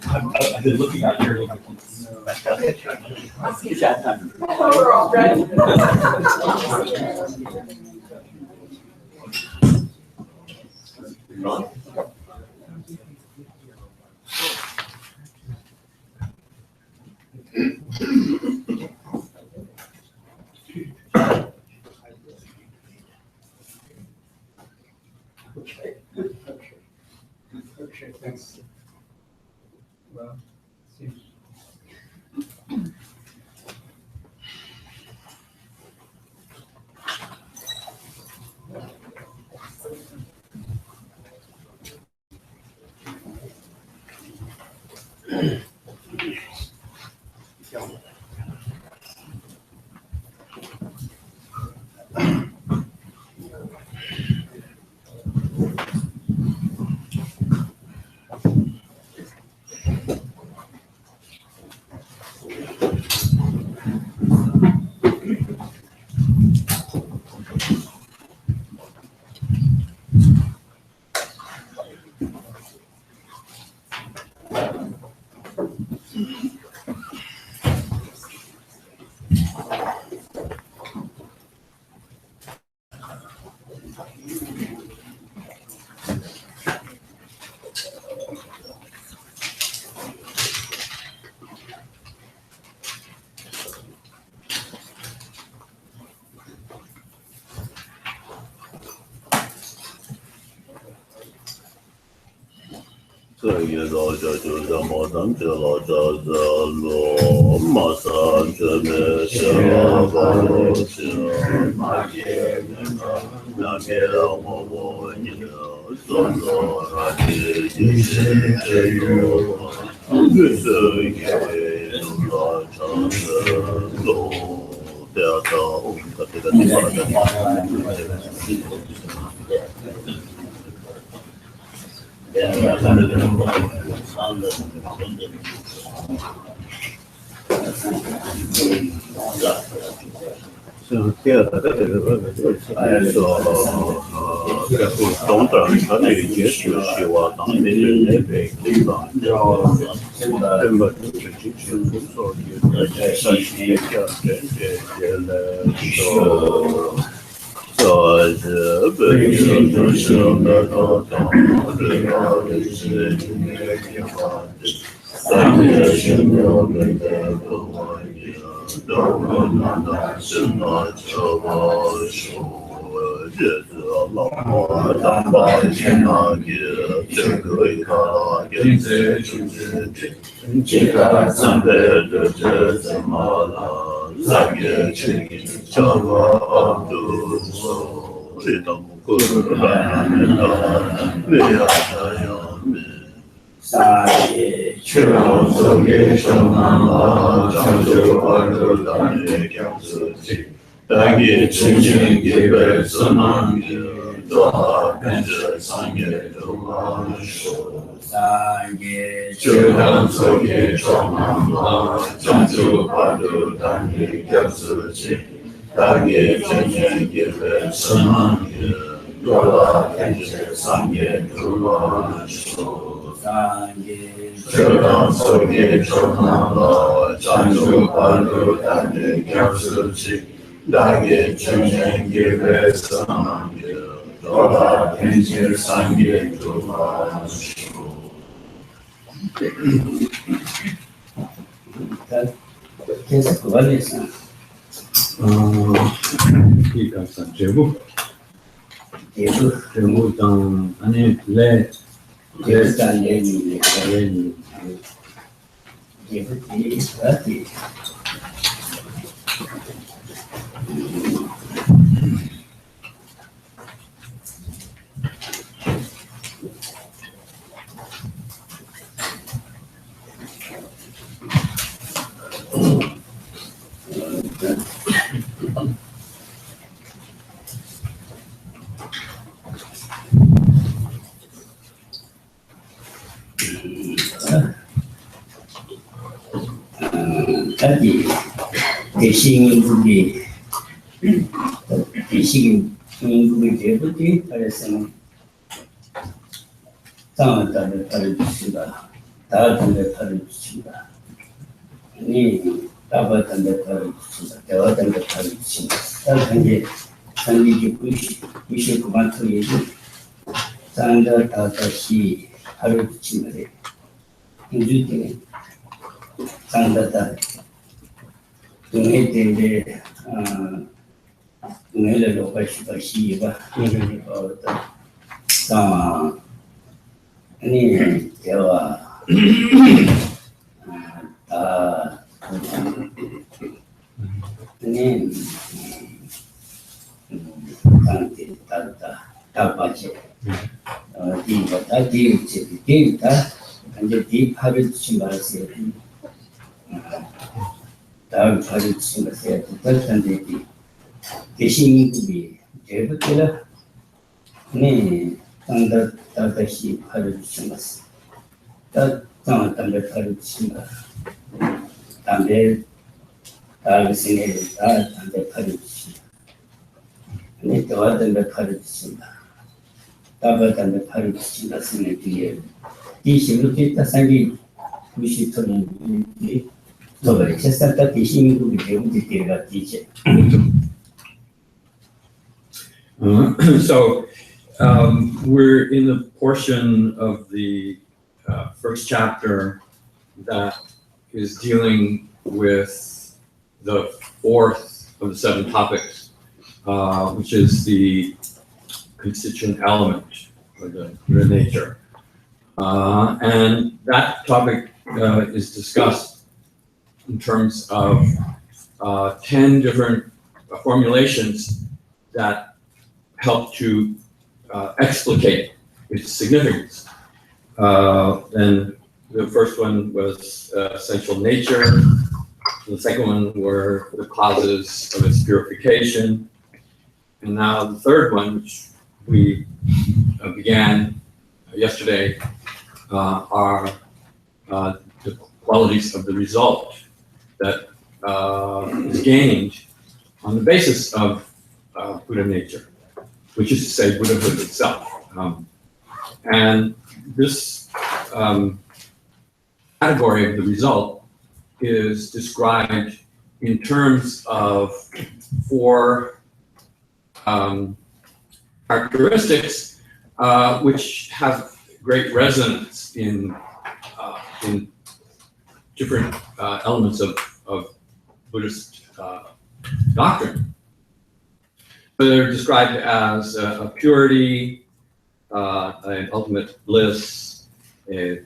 I've been looking out here. Okay, thanks. Well, seems. 제부 제부당 안에 레 제스탄 예니 예니 제부티 어디 다시 대신인국이 대신인국이 되었지. 그래서 땅을 가르치신다. 다한테 가르치신다. 아니 따바한테 가르치신다. 대화한테 가르치신다. 이제 상기지 99만 통이지. 땅을 다시 가르치신다. 인주때 땅다다 동해 때인데 동해를 녹아시다 시가 아니 대화 다 아니 땅때 다 빠지 디다 이제 디 파르치 말았어요. 다음 파르치 말았어요. 똑같은데 대신인국이 제부터라 네 땅다 다시 파르치 말았어. 땅 담배 파르치 말 담배 다르시네 다 담배 파르치 네 대화 담배 파르치 말 다바 담배 파르치 말씀에 뒤에 이 식으로 됐다 상기 90톤이 더 그래. 세상다 대신민국이 배우지 때가 뒤지. So we're in the portion of the first chapter that is dealing with the fourth of the 7 topics, which is the constituent element, or the nature. And that topic is discussed in terms of 10 different formulations that help to explicate its significance. And the first one was essential nature. The second one were the causes of its purification. And now the third one, which we began yesterday, are the qualities of the result that is gained on the basis of Buddha nature, which is to say Buddhahood itself. And this category of the result is described in terms of 4 characteristics which have great resonance in different elements of Buddhist doctrine. So they're described as a purity, an ultimate bliss, a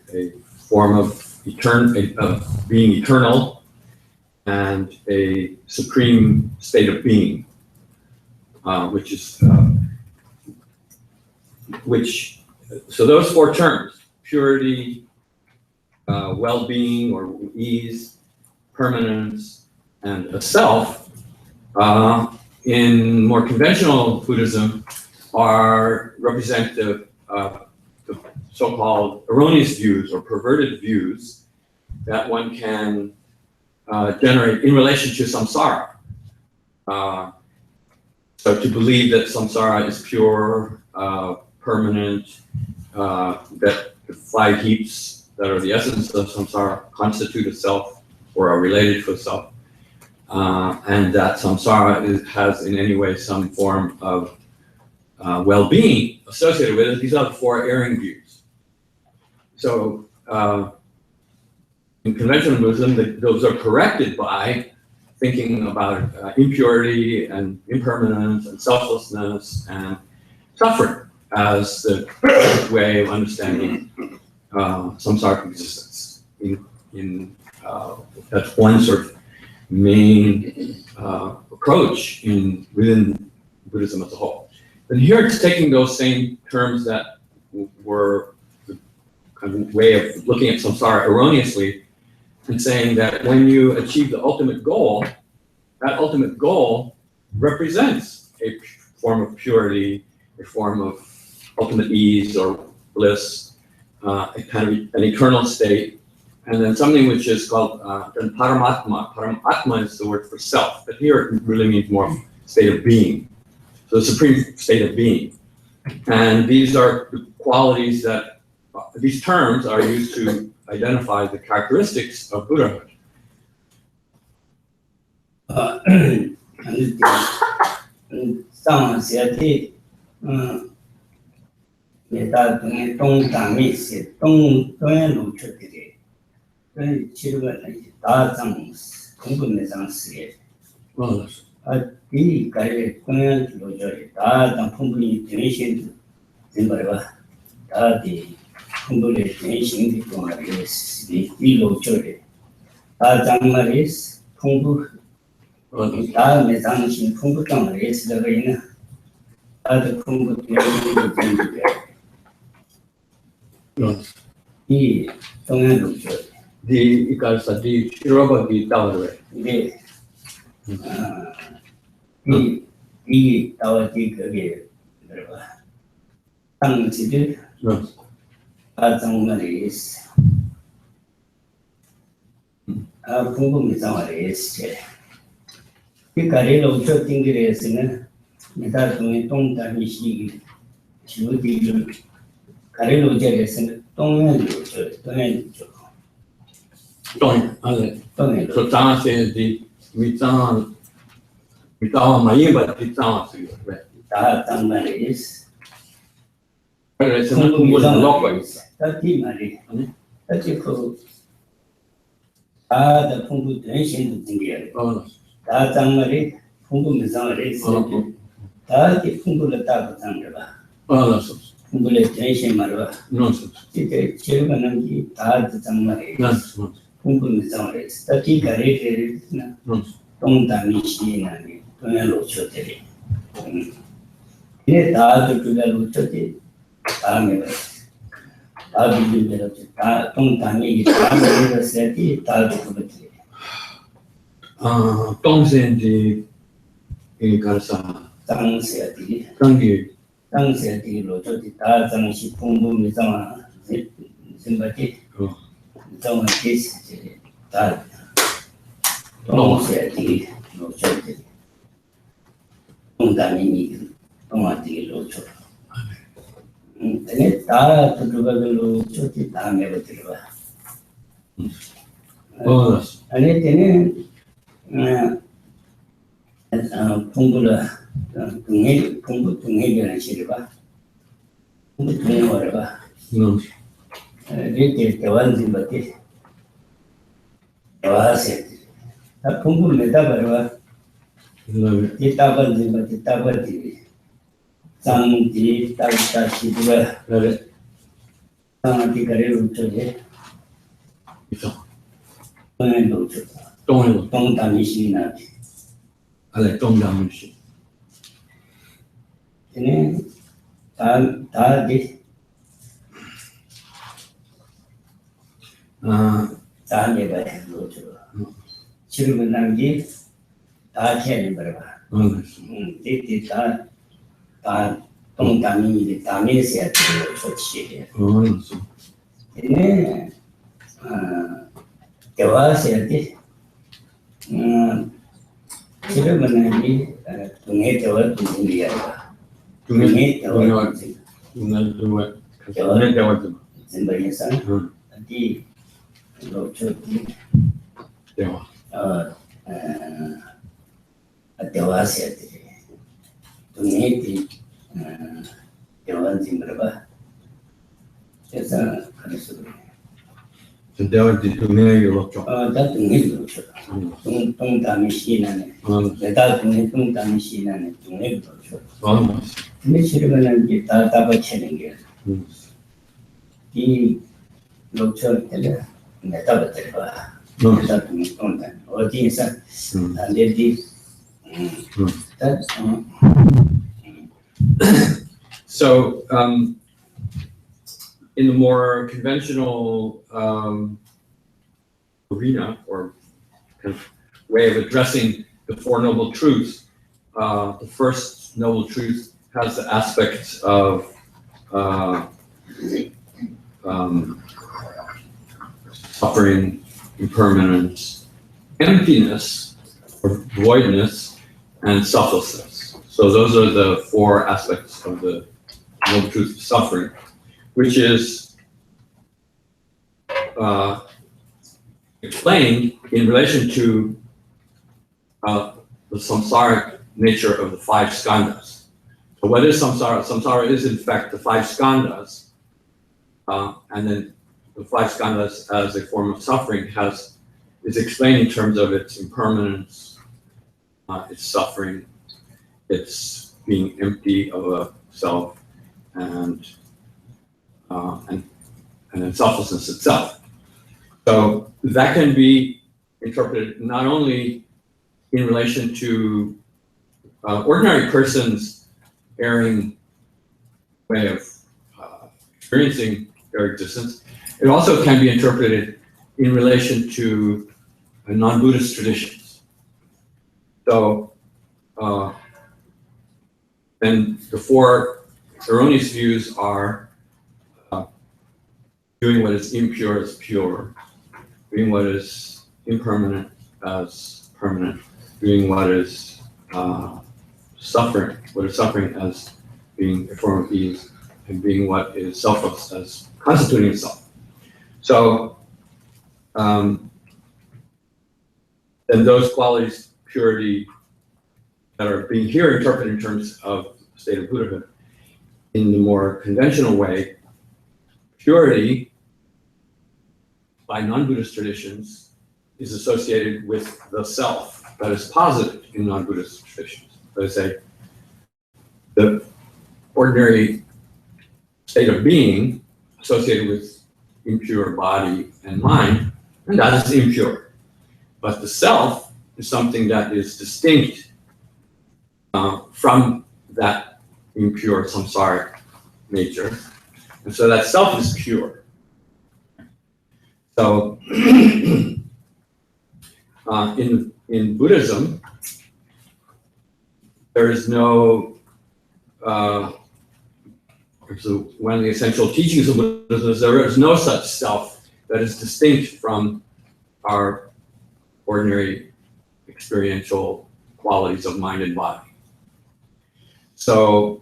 form of being eternal, and a supreme state of being, so those 4 terms, purity, well-being or ease, permanence, and a self, in more conventional Buddhism are representative of the so-called erroneous views or perverted views that one can generate in relation to samsara. So to believe that samsara is pure, permanent, that the 5 heaps that are the essence of samsara constitute a self or are related to a self, and that samsara has in any way some form of well-being associated with it. These are the 4 erring views. So in conventional Buddhism, those are corrected by thinking about impurity and impermanence and selflessness and suffering as the way of understanding samsaric existence. That's one sort of main approach within Buddhism as a whole. And here it's taking those same terms that were the kind of way of looking at samsara erroneously and saying that when you achieve the ultimate goal, that ultimate goal represents a form of purity, a form of ultimate ease or bliss, a kind of an eternal state, and then something which is called then Paramatma. Paramatma is the word for self, but here it really means more state of being. So the supreme state of being. And these are the qualities that, these terms are used to identify the characteristics of Buddhahood. Well, 이 가게 공연 로저리 다 풍분히 전신 된거라 다디 풍분히 전신 동아리 이 로저리 다 장마리스 풍부 다음에 당신 풍부 동아리 쓰다가 있는 다들 풍부 전신 이 공연 로저리 di ikalsa di shiroba di tawadre. 네 이 따와지 그게 들어봐. 당시들 아정말이스. 아 궁금이 상황이스. 이 가리로 쇼팅기에서는 내가 동에 동담이 시기 지우디를 가리로 제에서는 동행을 줘. 동행. So Tana says the Mitama Mayimba Titama Suyo, right? 다 장말이스. 그래서 공부는 놓고 있어. 다티 말이 다티 그 다다 풍부 전신도 등기야. 다 장말이 풍부 미상을 했어. 다티 풍부를 따고 장려봐. 풍부를 전신 말아. 이제 제가는 이 다다 장말이 풍부 미상을 했어. 다티 가리를 동담이 시나니 동양로 쳐들이. 이제 다도 그대로 쳐지. 다음에 다 비밀대로 다 동담이 다음에 세티 다도 그렇지. 동생지 이kalsa 땅세티 당기 땅세티로 저기 다 장시 풍부 미상아 생각이 정말 계시지. 다 동세티 로저지. 동담이 동아티 로저. 근데 다 그거들로 저기 다음에 들어와. 아니 때는 풍부라 풍부 등해변을 실어봐. 풍부 등해를 봐. 이렇게 대화는 밖에 대화하세요. 다 풍부를 내다봐봐. 이따번 밖에 따버지. 장지 따다 시부가 장한테 가래로 쳐제. 있어. 동행도 쳐. 동담이 시나. 알레 동담시. 얘네 다디 다음에 봐야 로죠. 지금은 남기 다 캐는 거라. 이때 다 동담이 담에서 좋지. 얘네 대화해야 돼. 지금은 이 동해 대화 중이야. 동해 대화 중. 생각해서 어디 로초디 대화. 대화해야 돼. 동해디 대화 좀 해봐. 그래서 그래서 대화지 동네에 없죠. 다 동해 로초. 동담이 시나네. 내가 동담이 시나네. 동해 로초. 근데 지금은 이제 다 잡아채는 게. 이 로초 때문에 내가 버tir 봐. 내가 동담 어디에서 안 되지. So, in the more conventional arena or kind of way of addressing the Four Noble Truths, the first Noble Truth has the aspects of suffering, impermanence, emptiness, or voidness, and selflessness. So those are the four aspects of the Noble Truth of Suffering, which is explained in relation to the samsaric nature of the five skandhas. So what is samsara? Samsara is in fact the five skandhas, and then the five skandhas as a form of suffering is explained in terms of its impermanence, its suffering, its being empty of a self, and then selflessness itself. So that can be interpreted not only in relation to ordinary persons' erring way of experiencing their existence. It also can be interpreted in relation to non-Buddhist traditions. So, and the four erroneous views are doing what is impure as pure, doing what is impermanent as permanent, doing what is suffering as being a form of ease, and being what is selfless as constituting itself. So, then those qualities, purity, that are being here interpreted in terms of the state of Buddhahood, in the more conventional way, purity by non-Buddhist traditions is associated with the self that is posited in non-Buddhist traditions. So they say the ordinary state of being associated with impure body and mind, and that is impure. But the self is something that is distinct from that impure samsaric nature. And so that self is pure. So in Buddhism, there is no, so one of the essential teachings of Buddhism is there is no such self that is distinct from our ordinary experiential qualities of mind and body. So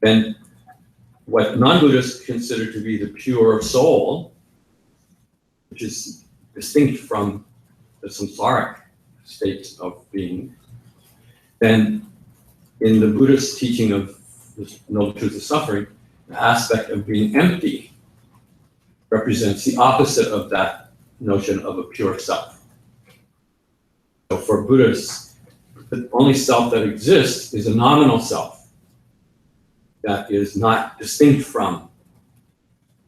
then what non-Buddhists consider to be the pure soul, which is distinct from the samsaric state of being, then in the Buddhist teaching of the Noble Truth of Suffering, the aspect of being empty represents the opposite of that notion of a pure self. So for Buddhists, the only self that exists is a nominal self that is not distinct from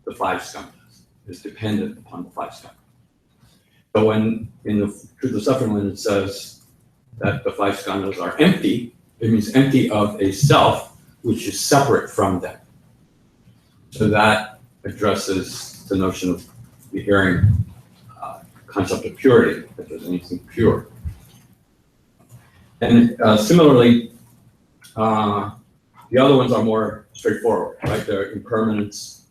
the five skandhas, is dependent upon the five skandhas. So when in the Truth of Suffering, when it says that the five skandhas are empty, it means empty of a self which is separate from them. So that addresses the notion of the erring concept of purity, that there's anything pure. And similarly, the other ones are more straightforward, right? They're impermanence,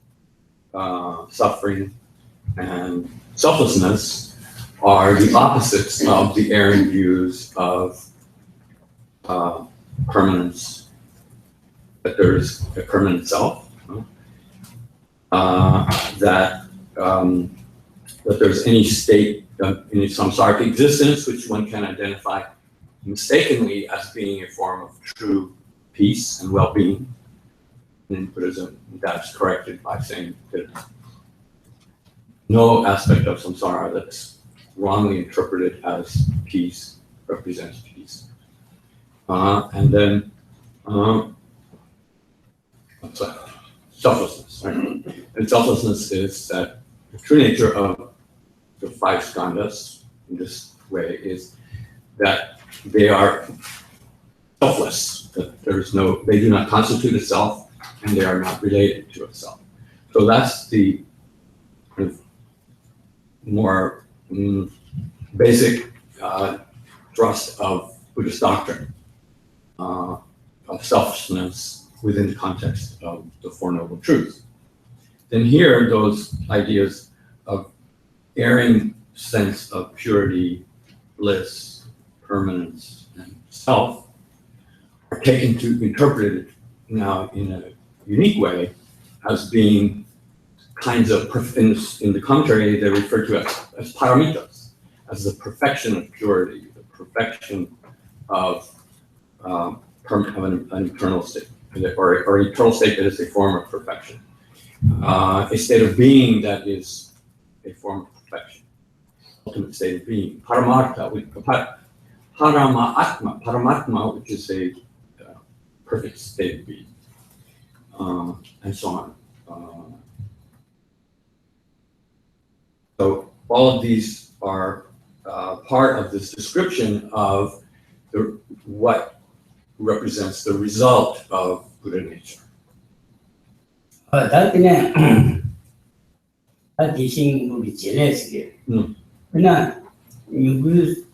suffering, and selflessness are the opposites of the erring views of permanence, that there's a permanent self, that there's any state, any samsaric existence which one can identify mistakenly as being a form of true peace and well-being. And in Buddhism, that's corrected by saying that no aspect of samsara that's wrongly interpreted as peace represents peace. And then selflessness, right? And selflessness is that the true nature of the five skandhas in this way is that they are selfless, that they do not constitute a self, and they are not related to a self. So that's the kind of more basic thrust of Buddhist doctrine of selflessness within the context of the Four Noble Truths. then here those ideas of erring sense of purity, bliss, permanence, and self are taken to interpret it now in a unique way as being kinds of, in the commentary, they refer to as paramitas, as the perfection of purity, the perfection of an eternal state, or an eternal state that is a form of perfection. A state of being that is a form of perfection, ultimate state of being. Paramatma, which is a perfect state of being, and so on. So all of these are part of this description of what represents the result of Buddha nature. 다 그냥 다 대신 우리 제례스게. 그러나 누구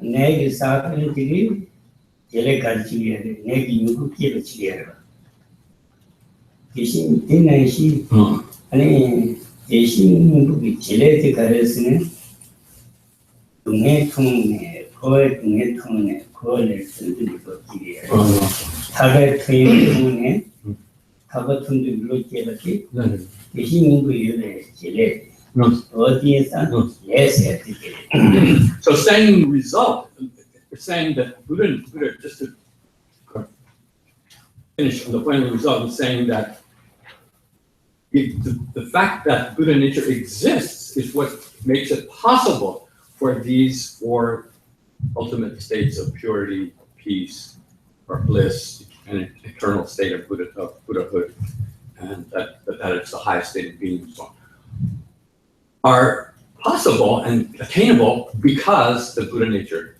내게 사람들이 제례 가르치게 돼. 내게 누구 기르치게 해. 대신 되는시 아니 대신 누구 제례에 가르치는 동해 통해 거의 동해 통해 거를 들고 기게. 타게 통해 타고 통도 이렇게 이렇게 대신 그 요래 제례 어디에서 예세 되게. So saying result, saying that Buddha, just to finish on the point of the result, is saying that the fact that Buddha nature exists is what makes it possible for these four ultimate states of purity, peace, or bliss, and an eternal state of Buddhahood, and that it's the highest state of being, and so on, are possible and attainable because the Buddha nature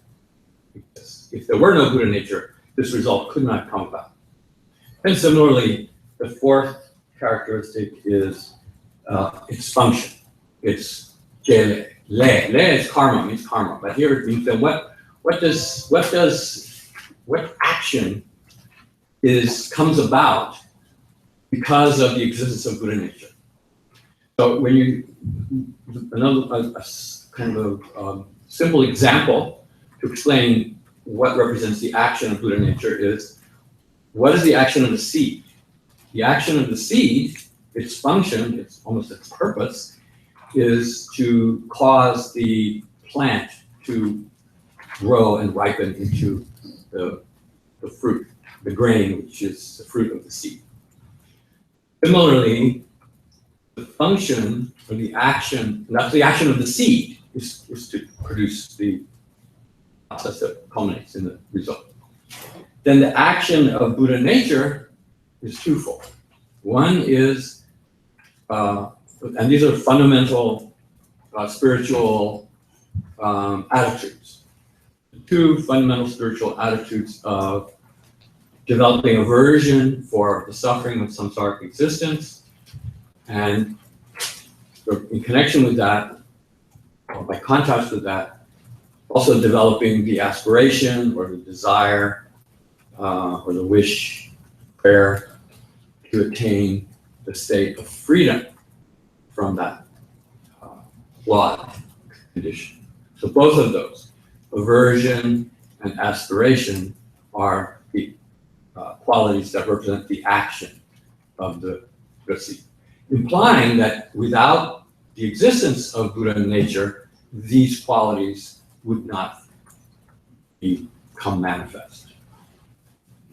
exists. If there were no Buddha nature, this result could not come about. And similarly, the fourth characteristic is its function. It's jele. Le is karma, means karma. But here it means that what action comes about because of the existence of Buddha nature. So when a kind of simple example to explain what represents the action of Buddha nature is, what is the action of the seed? The action of the seed, its function, its purpose, is to cause the plant to grow and ripen into the fruit, the grain, which is the fruit of the seed. Similarly, the function or the action, that's the action of the seed, is to produce the process that culminates in the result. Then the action of Buddha nature is twofold. One is, and these are fundamental spiritual attitudes. Two fundamental spiritual attitudes of developing aversion for the suffering of samsaric existence, and in connection with that, or by contrast with that, also developing the aspiration or the desire or the wish, prayer to attain the state of freedom from that flawed condition. So both of those, aversion and aspiration, are the qualities that represent the action of the seed, implying that without the existence of Buddha nature, these qualities would not become manifest.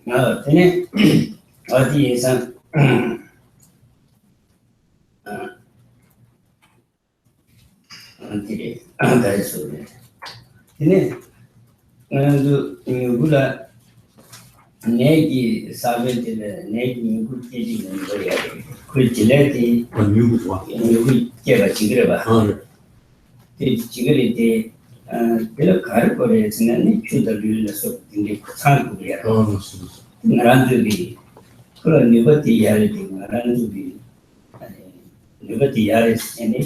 근데 어디에서 어디래 가르쳐래. 근데 누구라 내기 사회들 내기 누구 깨지는 거야. 그 질레티 누구 깨가 지그래 봐. 지그래 때 그걸 가르쳐서는 주더들려서 근데 상고야. 나란들이 그런 누구티 야를 나란들이 누구티 야를 세네.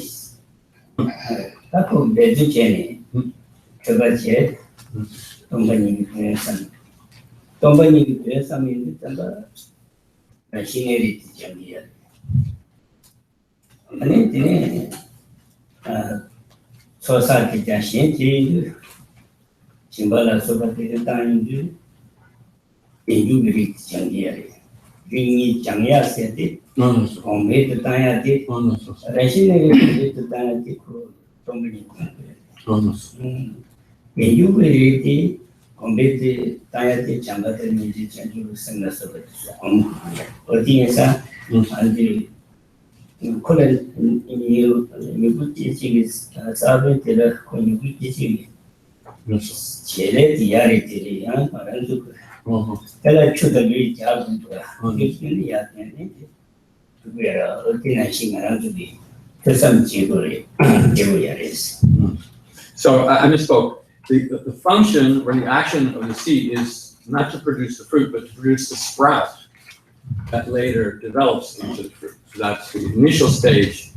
갖고 매주 전에 저같이 동반이 그래서 있는데 시내리 정리야. 아니, 소사기 자신이 심발라 소바티 땅인지 인주들이 장기야리. 링이 장야세디, 공매도 땅야디, 레신에게 땅야디, 그 동물이 인주들이 공매도 땅야디 장가들이 전주로 생각해서 어디에서 안지 그런 유부지식이 사회들의 그 유부지식이 제일 디아리들이 말하는 내가 추덕이 잡은 거야. 이게 이야기는 그거야. 어디나 신경을 주기. 그래서 지구를 지구야 했어. So I misspoke. The function or the action of the seed is not to produce the fruit, but to produce the sprout that later develops into the fruit. So that's the initial stage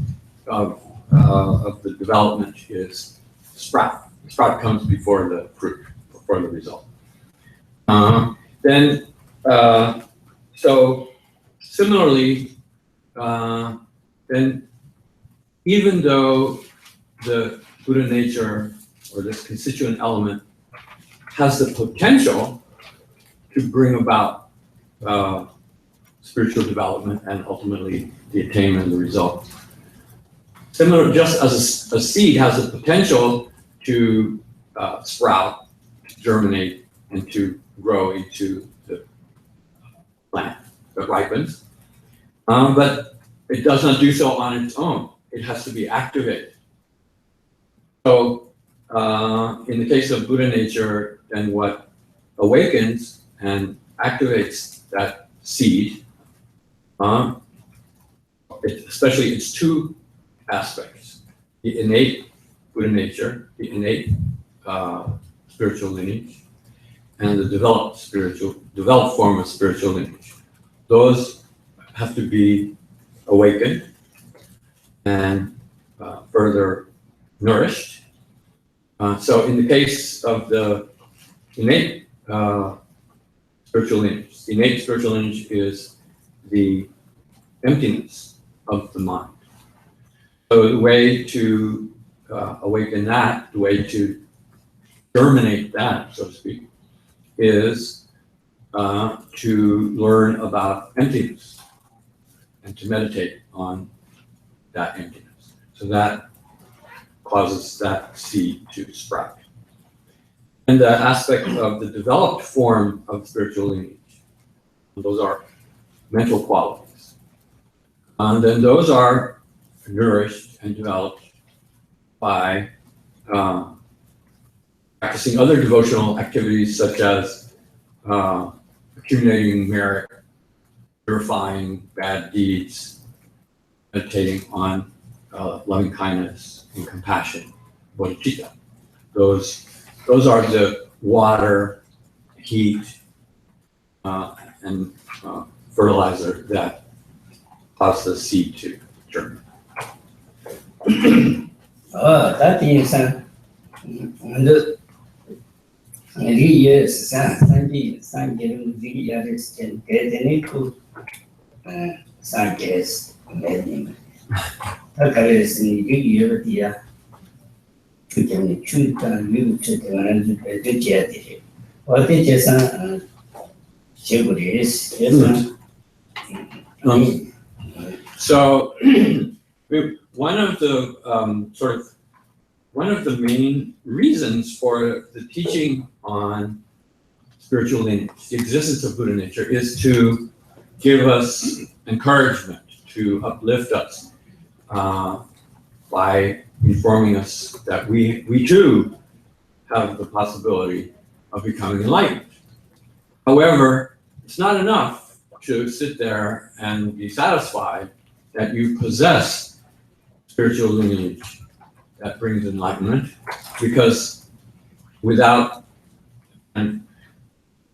of the development is sprout. The sprout comes before the fruit, before the result. Then, so similarly, then even though the Buddha nature or this constituent element has the potential to bring about spiritual development and ultimately the attainment of the result. Similar, just as a seed has the potential to sprout, to germinate, and to grow into the plant that ripens, but it does not do so on its own. It has to be activated. So in the case of Buddha nature, then what awakens and activates that seed, especially its two aspects, the innate Buddha nature, the innate spiritual lineage, and the developed form of spiritual lineage. Those have to be awakened and further nourished. So in the case of the innate spiritual lineage, the innate spiritual lineage is the emptiness of the mind. So the way to awaken that, the way to germinate that, so to speak, is to learn about emptiness and to meditate on that emptiness. So that causes that seed to sprout. And the aspect of the developed form of spiritual lineage, those are mental qualities. And then those are nourished and developed by practicing other devotional activities such as accumulating merit, purifying bad deeds, meditating on loving kindness and compassion, bodhicitta. Those are the water, heat, and fertilizer that cause the seed to germinate. That is under years, Sanjay Yaris can get any to Sanjay's wedding. Takaris in the year of the year. To can shoot and you to the jet. What did you say? So one of the one of the main reasons for the teaching on spiritual lineage, the existence of Buddha nature, is to give us encouragement, to uplift us by informing us that we too have the possibility of becoming enlightened. However, it's not enough to sit there and be satisfied that you possess spiritual lineage that brings enlightenment, because without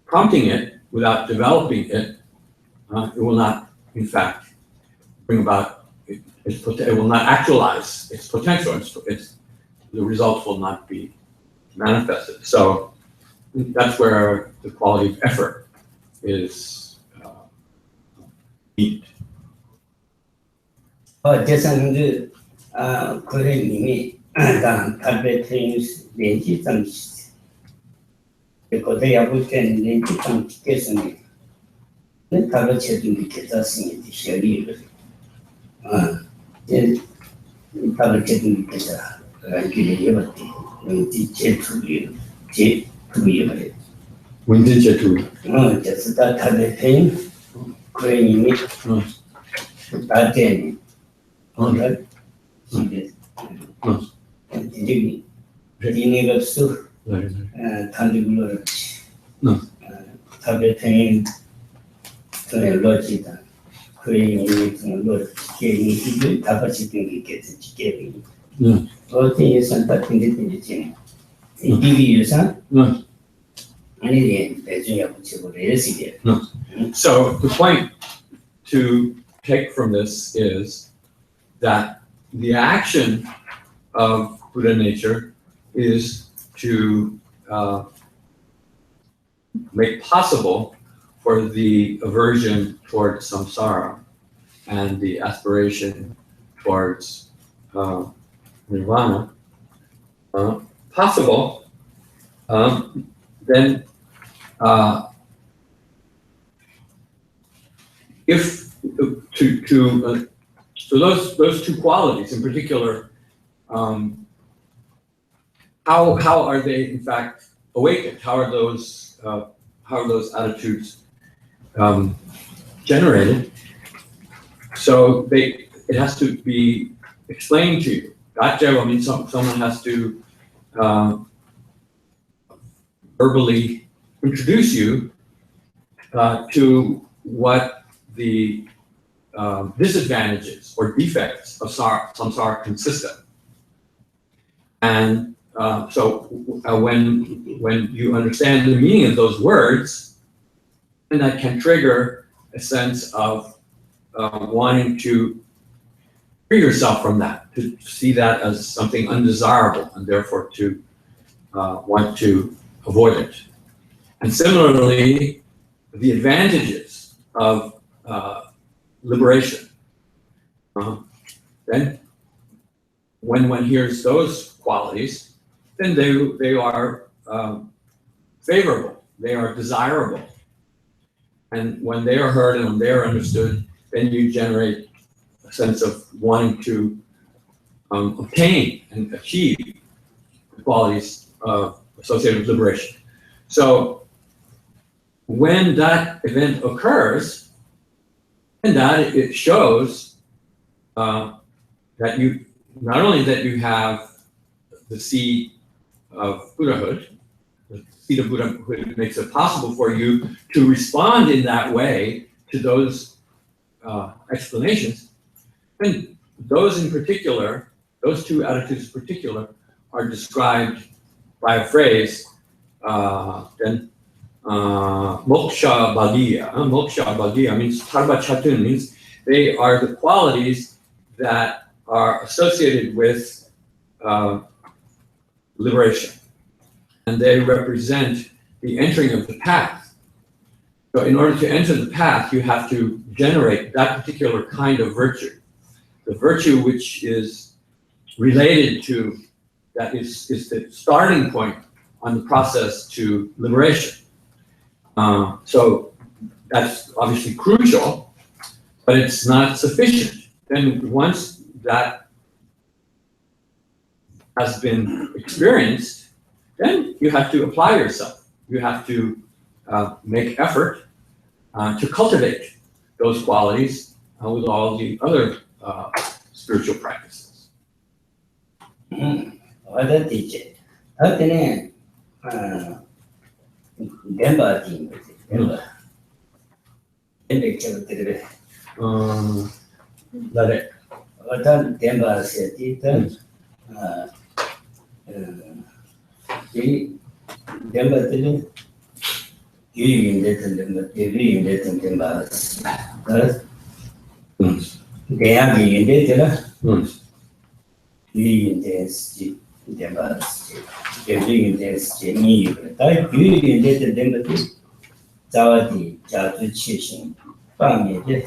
prompting it, without developing it, it will not, in fact, bring about, it will not actualize its potential. The results will not be manifested. So that's where the quality of effort is needed. 대상들 그래 이미 다 답에 렌지 좀 그때 야구 때는 렌지 좀 찍겠으니 내 답을 제대로 계산했으니 시험이 이제 답을 제대로 계산 길이 해봤지 렌지 제투리 제투리 말이야 문제 제투. 그래서 다 답에 된 그래 이미 나한테 오늘 이제 이제 이니가 수 단지물로 답에 된 그래 로지다 그래 이미 로 게임이 다 같이 된 게 있겠지 게임이 어떻게 선택 된지 이게 유산 아니 배주야 붙이고 레시게 So the point to take from this is that the action of Buddha nature is to make possible for the aversion towards samsara and the aspiration towards nirvana possible, then if so those two qualities in particular, how are they in fact awakened? How are those attitudes generated? So it has to be explained to you. Gotcha means someone has to verbally introduce you to what the disadvantages or defects of samsara consist of. And so when you understand the meaning of those words, then that can trigger a sense of wanting to free yourself from that, to see that as something undesirable, and therefore to want to avoid it. And similarly, the advantages of liberation. Then, when one hears those qualities, then they are favorable, they are desirable. And when they are heard and when they are understood, then you generate a sense of wanting to obtain and achieve the qualities associated with liberation. So when that event occurs, and that it shows that you, not only that you have the seed of Buddhahood, the seed of Buddhahood makes it possible for you to respond in that way to those explanations, and those in particular, those two attitudes in particular, are described by a phrase, then moksha bhagya. Moksha bhagya means tarva chatun, means they are the qualities that are associated with liberation, and they represent the entering of the path. So in order to enter the path, you have to generate that particular kind of virtue, the virtue which is related to, that is the starting point on the process to liberation. So that's obviously crucial, but it's not sufficient. Then once that has been experienced, then you have to apply yourself. You have to make effort to cultivate those qualities with all the other spiritual practices. What a teacher. How can Demba team? Let it. What Demba said, Demba didn't you in that Demba. They have been in that. In this Demba. In this Jenny, I do in that Demba. Zawadi, Jadu Chishin, Bang it.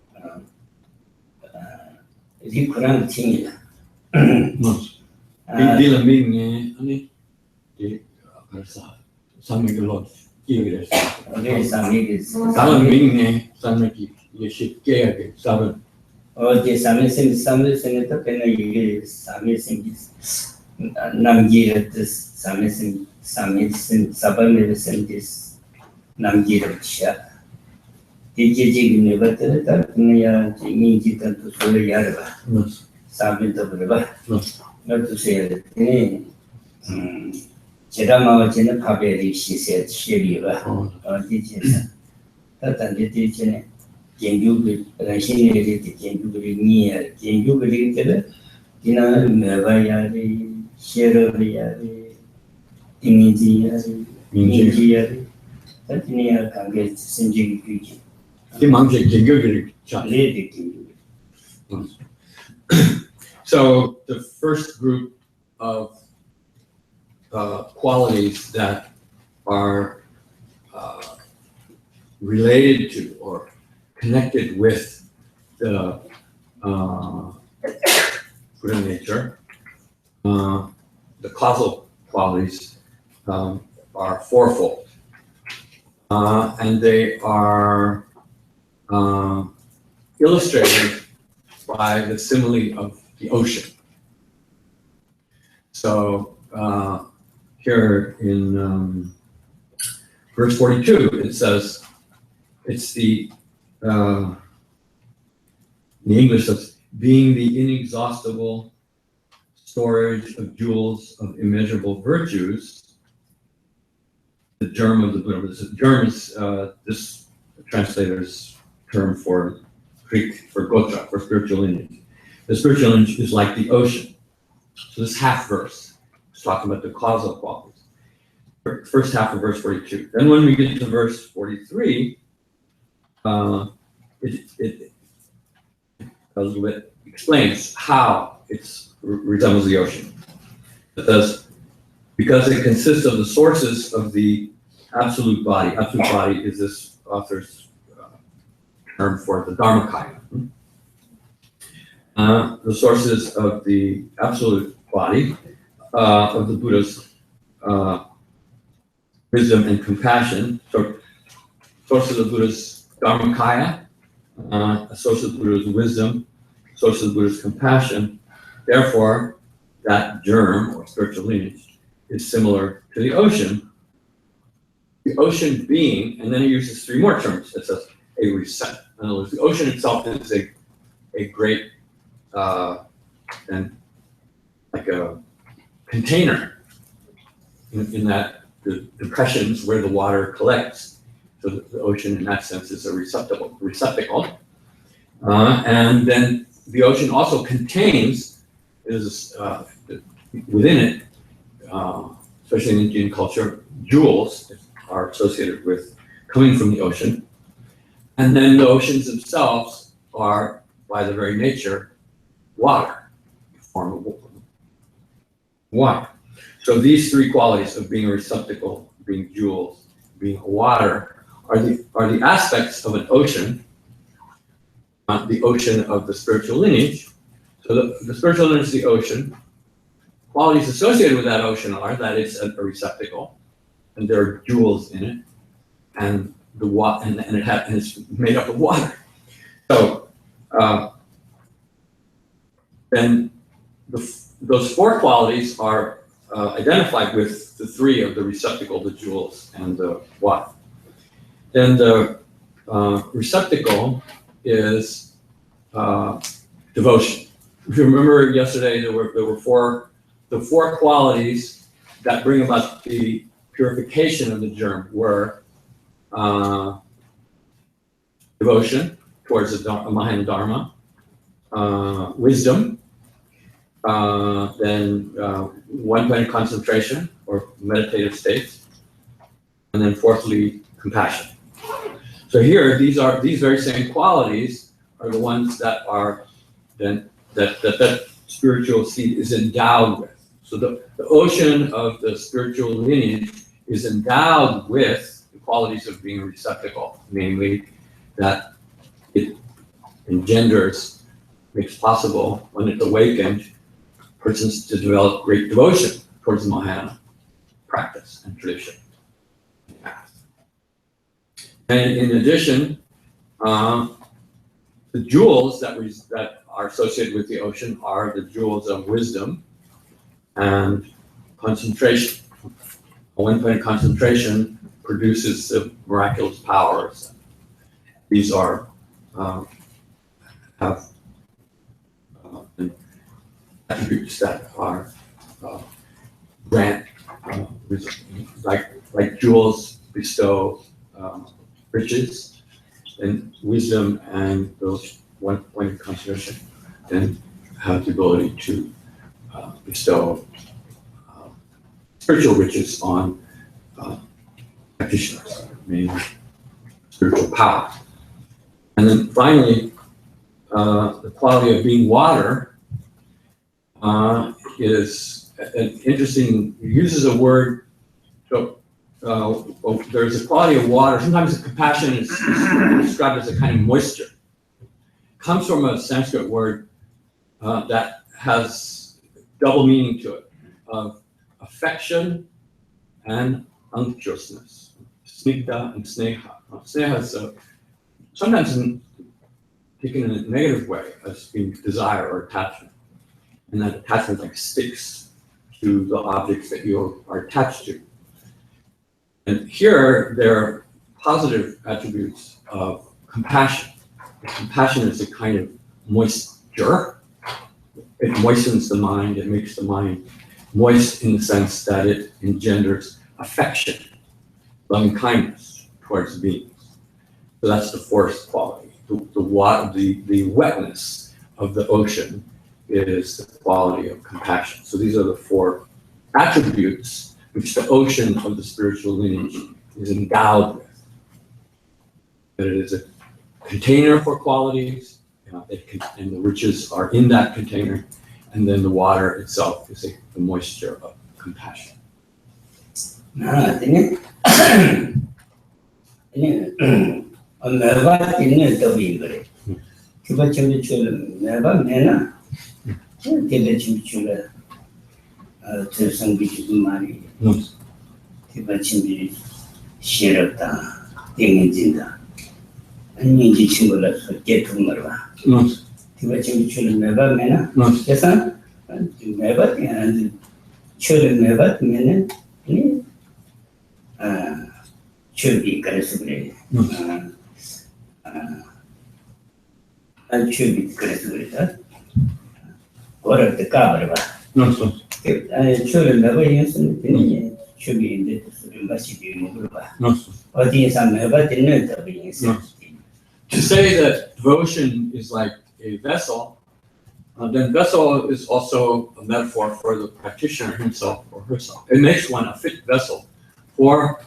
Kurang tinggi lah. Di dalam ini rasa sama gelap kiri Okey, sami dalam ini sama kiri kiri sama Okey, sami tu kena ini sami namgi itu sami sabar medis namgi itu. Jadi ni betul tak kena ya minggi tentu sudah ya lah. Sami tu berapa? Itu saya ini cerama macam apa beri sisi lah. Di sini, tadi di sini Gyumed rasa ni di Gyumed ni Gyumed kita ina mewayari sherayari mingji tadi ni akan senjigi kuji. So the first group of qualities that are related to or connected with the Buddha nature, the causal qualities are fourfold, and they are illustrated by the simile of the ocean. So here in verse 42, it says, it's the English says, being the inexhaustible storage of jewels of immeasurable virtues, the germ of the Buddha. The germ is this translator's term for Greek for gotram, for spiritual lineage. The spiritual lineage is like the ocean. So this half verse is talking about the causal qualities. First half of verse 42. Then when we get to verse 43, it explains how it resembles the ocean. It says, because it consists of the sources of the absolute body. Absolute body is this author's term for the Dharmakaya. The sources of the absolute body of the Buddha's wisdom and compassion. So, sources of Buddha's Dharmakaya, a source of Buddha's wisdom, source of Buddha's compassion. Therefore, that germ or spiritual lineage is similar to the ocean. The ocean being, and then he uses three more terms. It says a receptacle. In other words, the ocean itself is a great and like a container in that the depressions where the water collects. So the ocean in that sense is a receptacle. And then the ocean also contains, within it, especially in Indian culture, jewels are associated with coming from the ocean. And then the oceans themselves are, by their very nature, water, form of water. So these three qualities of being a receptacle, being jewels, being water, are the aspects of an ocean, the ocean of the spiritual lineage. So the spiritual lineage is the ocean. Qualities associated with that ocean are that it's a receptacle, and there are jewels in it, and it's made up of water. So then those four qualities are identified with the three of the receptacle, the jewels, and the water. Then the receptacle is devotion. If you remember yesterday, there were four qualities that bring about the purification of the germ were devotion towards the Mahayana Dharma, wisdom, then one-point concentration or meditative states, and then fourthly, compassion. So here, these very same qualities are the ones that are then that spiritual seed is endowed with. So the ocean of the spiritual lineage is endowed with the qualities of being a receptacle, namely that it engenders, makes possible, when it's awakened, persons to develop great devotion towards the Mahayana practice and tradition. And in addition, the jewels that are associated with the ocean are the jewels of wisdom and concentration. A one-point concentration produces the miraculous powers. These are have attributes that are grant like jewels bestow riches, and wisdom and those one-point concentration then have the ability to bestow spiritual riches on practitioners, meaning spiritual power. And then finally, the quality of being water is an interesting, uses a word, so there's a quality of water. Sometimes the compassion is described as a kind of moisture. It comes from a Sanskrit word that has double meaning to it, of affection and unctuousness. Snigdha and sneha. Sneha is sometimes taken in a negative way as being desire or attachment. And that attachment like sticks to the objects that you are attached to. And here, there are positive attributes of compassion. Compassion is a kind of moisture. It moistens the mind, it makes the mind moist in the sense that it engenders affection, loving kindness towards beings. So that's the fourth quality. The wetness of the ocean is the quality of compassion. So these are the four attributes which the ocean of the spiritual lineage is endowed with. That it is a container for qualities, and the riches are in that container, and then the water itself is the moisture of compassion. To say that devotion is like a vessel, then vessel is also a metaphor for the practitioner himself or herself. It makes one a fit vessel for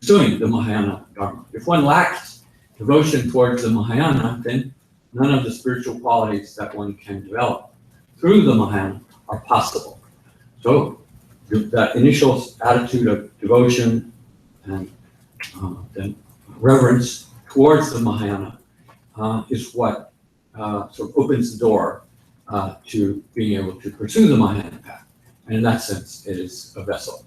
pursuing the Mahayana Dharma. If one lacks devotion towards the Mahayana, then none of the spiritual qualities that one can develop through the Mahayana are possible. So that initial attitude of devotion and then reverence towards the Mahayana is what sort of opens the door to being able to pursue the Mahayana path. And in that sense, it is a vessel.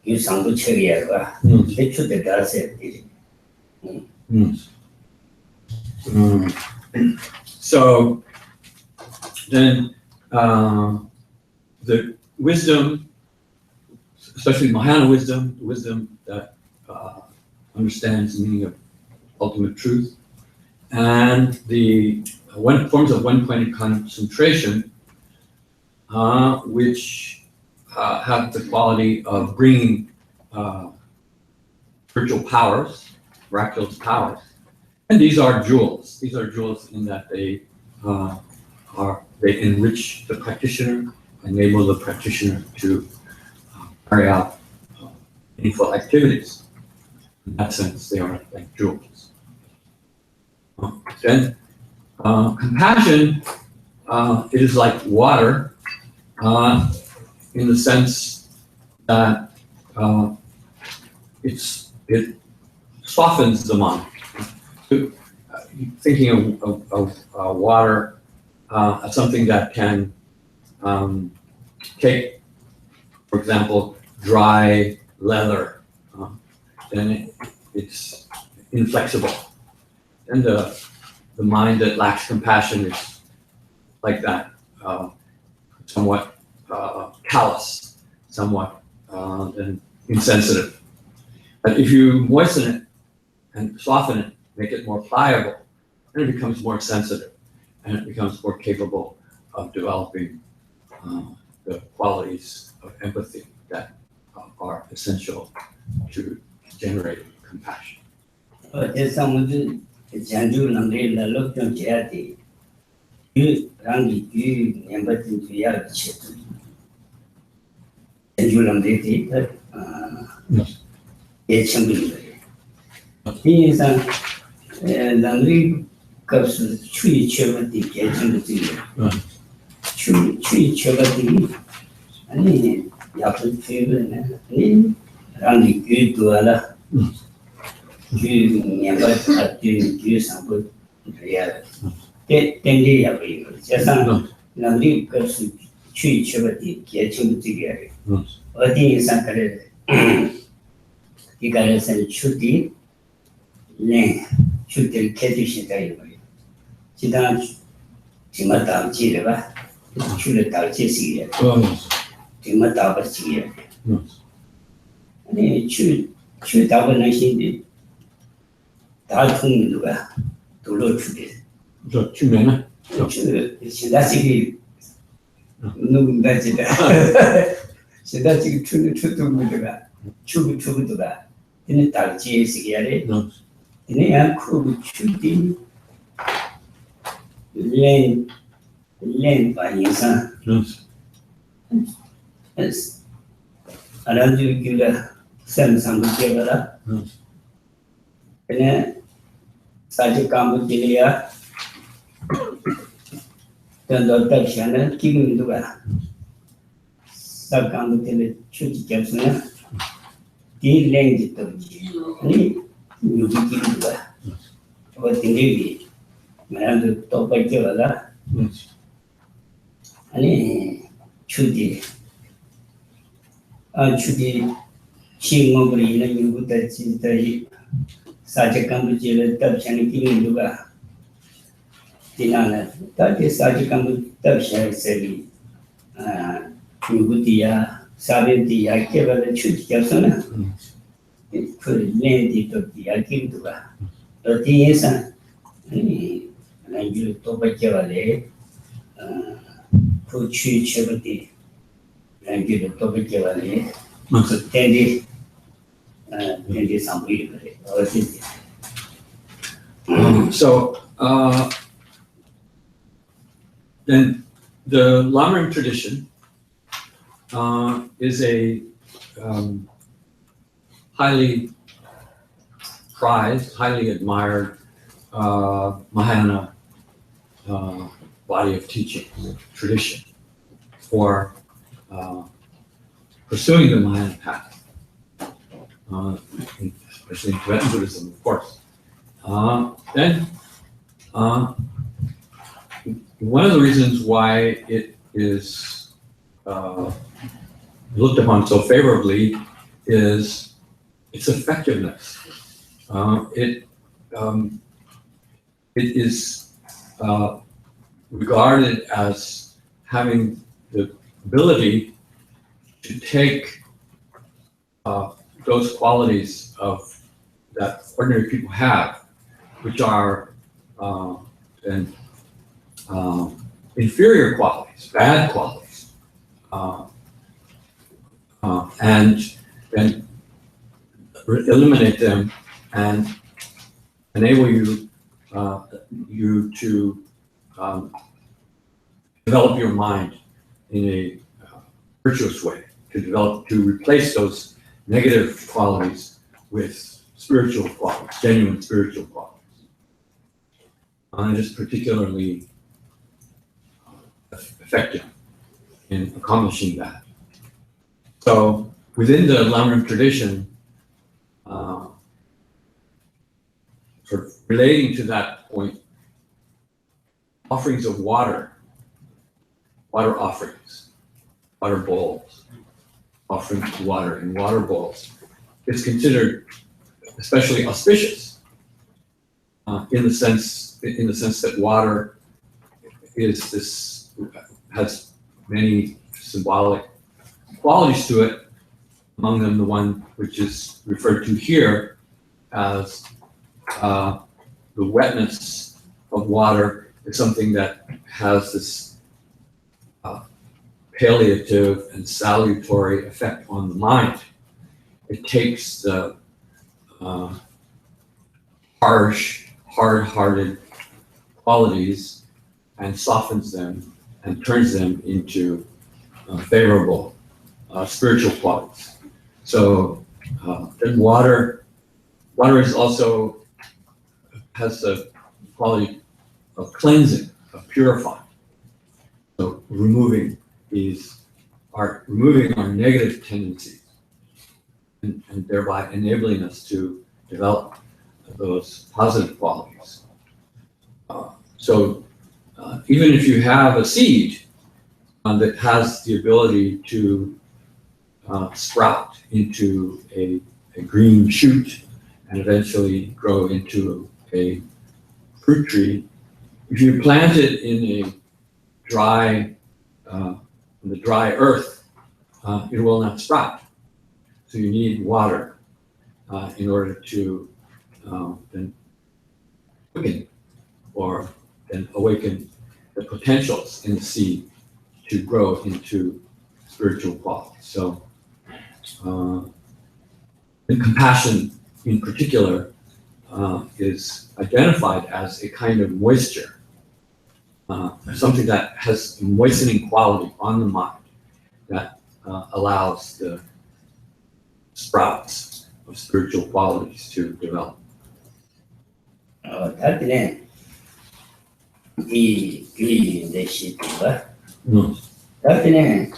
이 상부책이야. 대출대 다세. So then the wisdom, especially Mahayana wisdom, the wisdom that understands the meaning of ultimate truth, and the forms of one-pointed concentration, which have the quality of bringing spiritual powers, miraculous powers. And these are jewels. These are jewels in that they enrich the practitioner, enable the practitioner to carry out meaningful activities. In that sense, they are like jewels. Then, compassion, it is like water, in the sense that it softens the mind. Thinking of water as something that can take, for example, dry leather, then it's inflexible. And the mind that lacks compassion is like that, somewhat callous, somewhat insensitive. But if you moisten it and soften it, make it more pliable, and it becomes more sensitive, and it becomes more capable of developing the qualities of empathy that are essential to generating compassion. Langri kapsu chui chevati kechambati chui chevati ani yapu chevene ani rangi gyud wala gyud nyambat ati gyud sampo real tendi yapu jasan langri kapsu chui chevati kechambati gari adi insan kare ikare san chuti Ling should tell Ketish Diary. Chidan Timata Chileva, Chuleta Chessia, Timata Chia. And he should our nation Dalton to look to this. So, 2 minutes. That's it. No, that's it. So that's it. True to that. In the Talchi Sigare. In a crew shooting Ling by his son. As around you give a send some together. And then such a Cambodia, then the Dutch channel, giving to her. Some Cambodia should get some. The language of you begin to what the Navy, Madame the Topakevala, and Chudi. Chudi, she mobile, and you would that the such a Cambodia, Dutch and King Luga. Dinana, that is such a Cambodia, Dutch, said Yugutia, Savinti, I gave her the Chudi. It could land it of the Akimtua. But the answer, and you Tobacavale, put Chi Chevati, and give the Tobacavale, Tendi, some weed. So, then the Lamrim tradition is a highly prized, highly admired Mahayana body of teaching, tradition for pursuing the Mahayana path, especially in Tibetan Buddhism, of course. Then, one of the reasons why it is looked upon so favorably is its effectiveness. It is regarded as having the ability to take those qualities that ordinary people have, which are inferior qualities, bad qualities, and then eliminate them and enable you to develop your mind in a virtuous way, to replace those negative qualities with spiritual qualities, genuine spiritual qualities. And it is particularly effective in accomplishing that. So within the Lamrim tradition, sort of relating to that point, offerings of water offerings, water bowls, offering water in water bowls, is considered especially auspicious in the sense that water has many symbolic qualities to it. Among them, the one which is referred to here as the wetness of water is something that has this palliative and salutary effect on the mind. It takes the harsh, hard-hearted qualities and softens them and turns them into favorable spiritual qualities. So then water is also has the quality of cleansing, of purifying. So removing our negative tendencies and thereby enabling us to develop those positive qualities. So even if you have a seed that has the ability to sprout into a green shoot and eventually grow into a fruit tree, if you plant it in a dry earth, it will not sprout. So you need water in order to then quicken or then awaken the potentials in the seed to grow into spiritual qualities. So, and compassion in particular is identified as a kind of moisture, something that has a moistening quality on the mind that allows the sprouts of spiritual qualities to develop. That's it. That's it.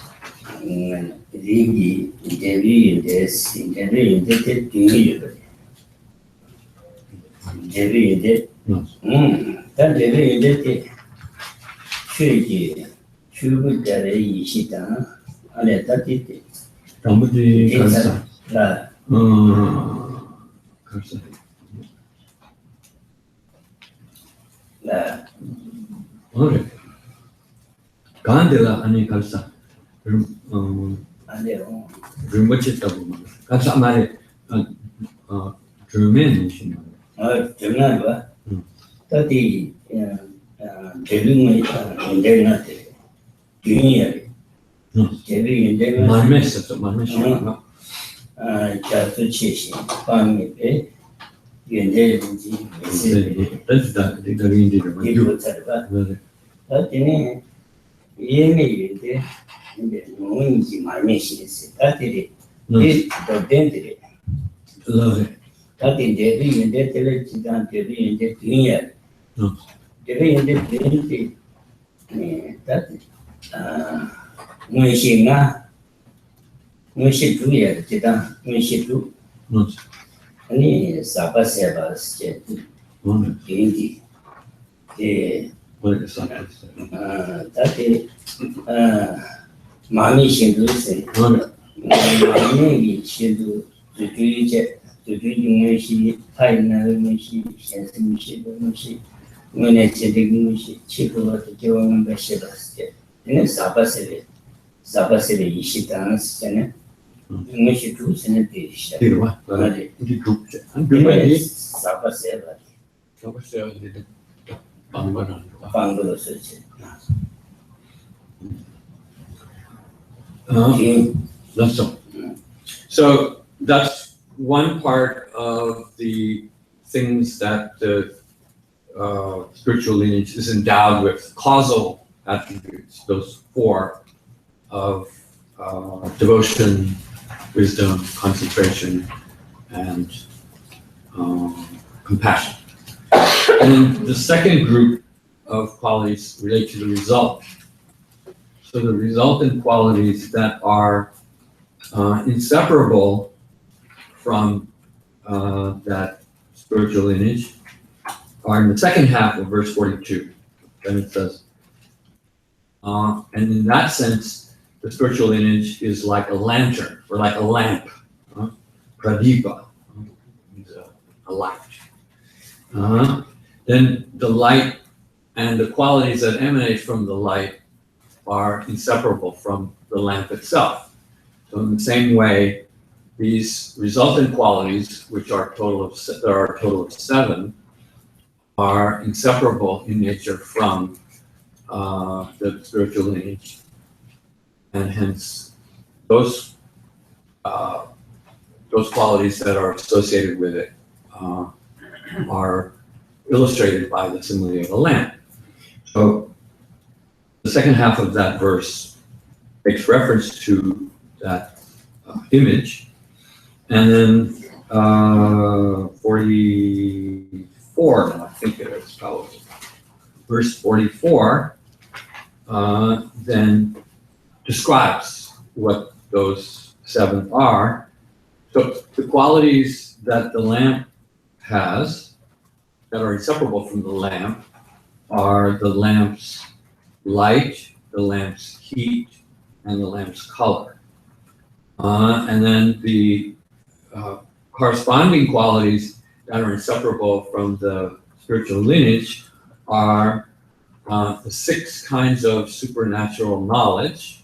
Ringi, Devi, this, Devi, that Devi, Shubu, Ishita, and that it. Rambuji Karsa. Karsa. Okay. Gandela ani Karsa. Rinpoche tabu. Karsa mare German mission. German ba? Tadi Devi in not junior. Devi in Marmes, Marmes. Chatu Chishi, Pami, Yende, That's that the Rinpoche. That in Yemi, knowing my mission is that it is the dentity. Love it. That in Devi and the Devi in the junior. Devi in the dentity. That Mushina. Mushi two years, Titan, Mushi two. Any Sabasebas, Dingy. That is Mami Shindu say, So that's one part of the things that the spiritual lineage is endowed with, causal attributes, those four of devotion, wisdom, concentration, and compassion. And then the second group of qualities relate to the result. So the resultant qualities that are inseparable from that spiritual lineage are in the second half of verse 42. Then it says, and in that sense, the spiritual lineage is like a lantern, or like a lamp, pradipa, a light. Then the light and the qualities that emanate from the light are inseparable from the lamp itself. So in the same way, these resultant qualities, which are a total of 7, are inseparable in nature from the spiritual lineage, and hence those qualities that are associated with it are illustrated by the simile of a lamp. So the second half of that verse makes reference to that image, and then 44, I think it is probably, verse 44 then describes what those 7 are. So the qualities that the lamp has that are inseparable from the lamp are the lamp's light, the lamp's heat, and the lamp's color. And then the corresponding qualities that are inseparable from the spiritual lineage are the 6 kinds of supernatural knowledge,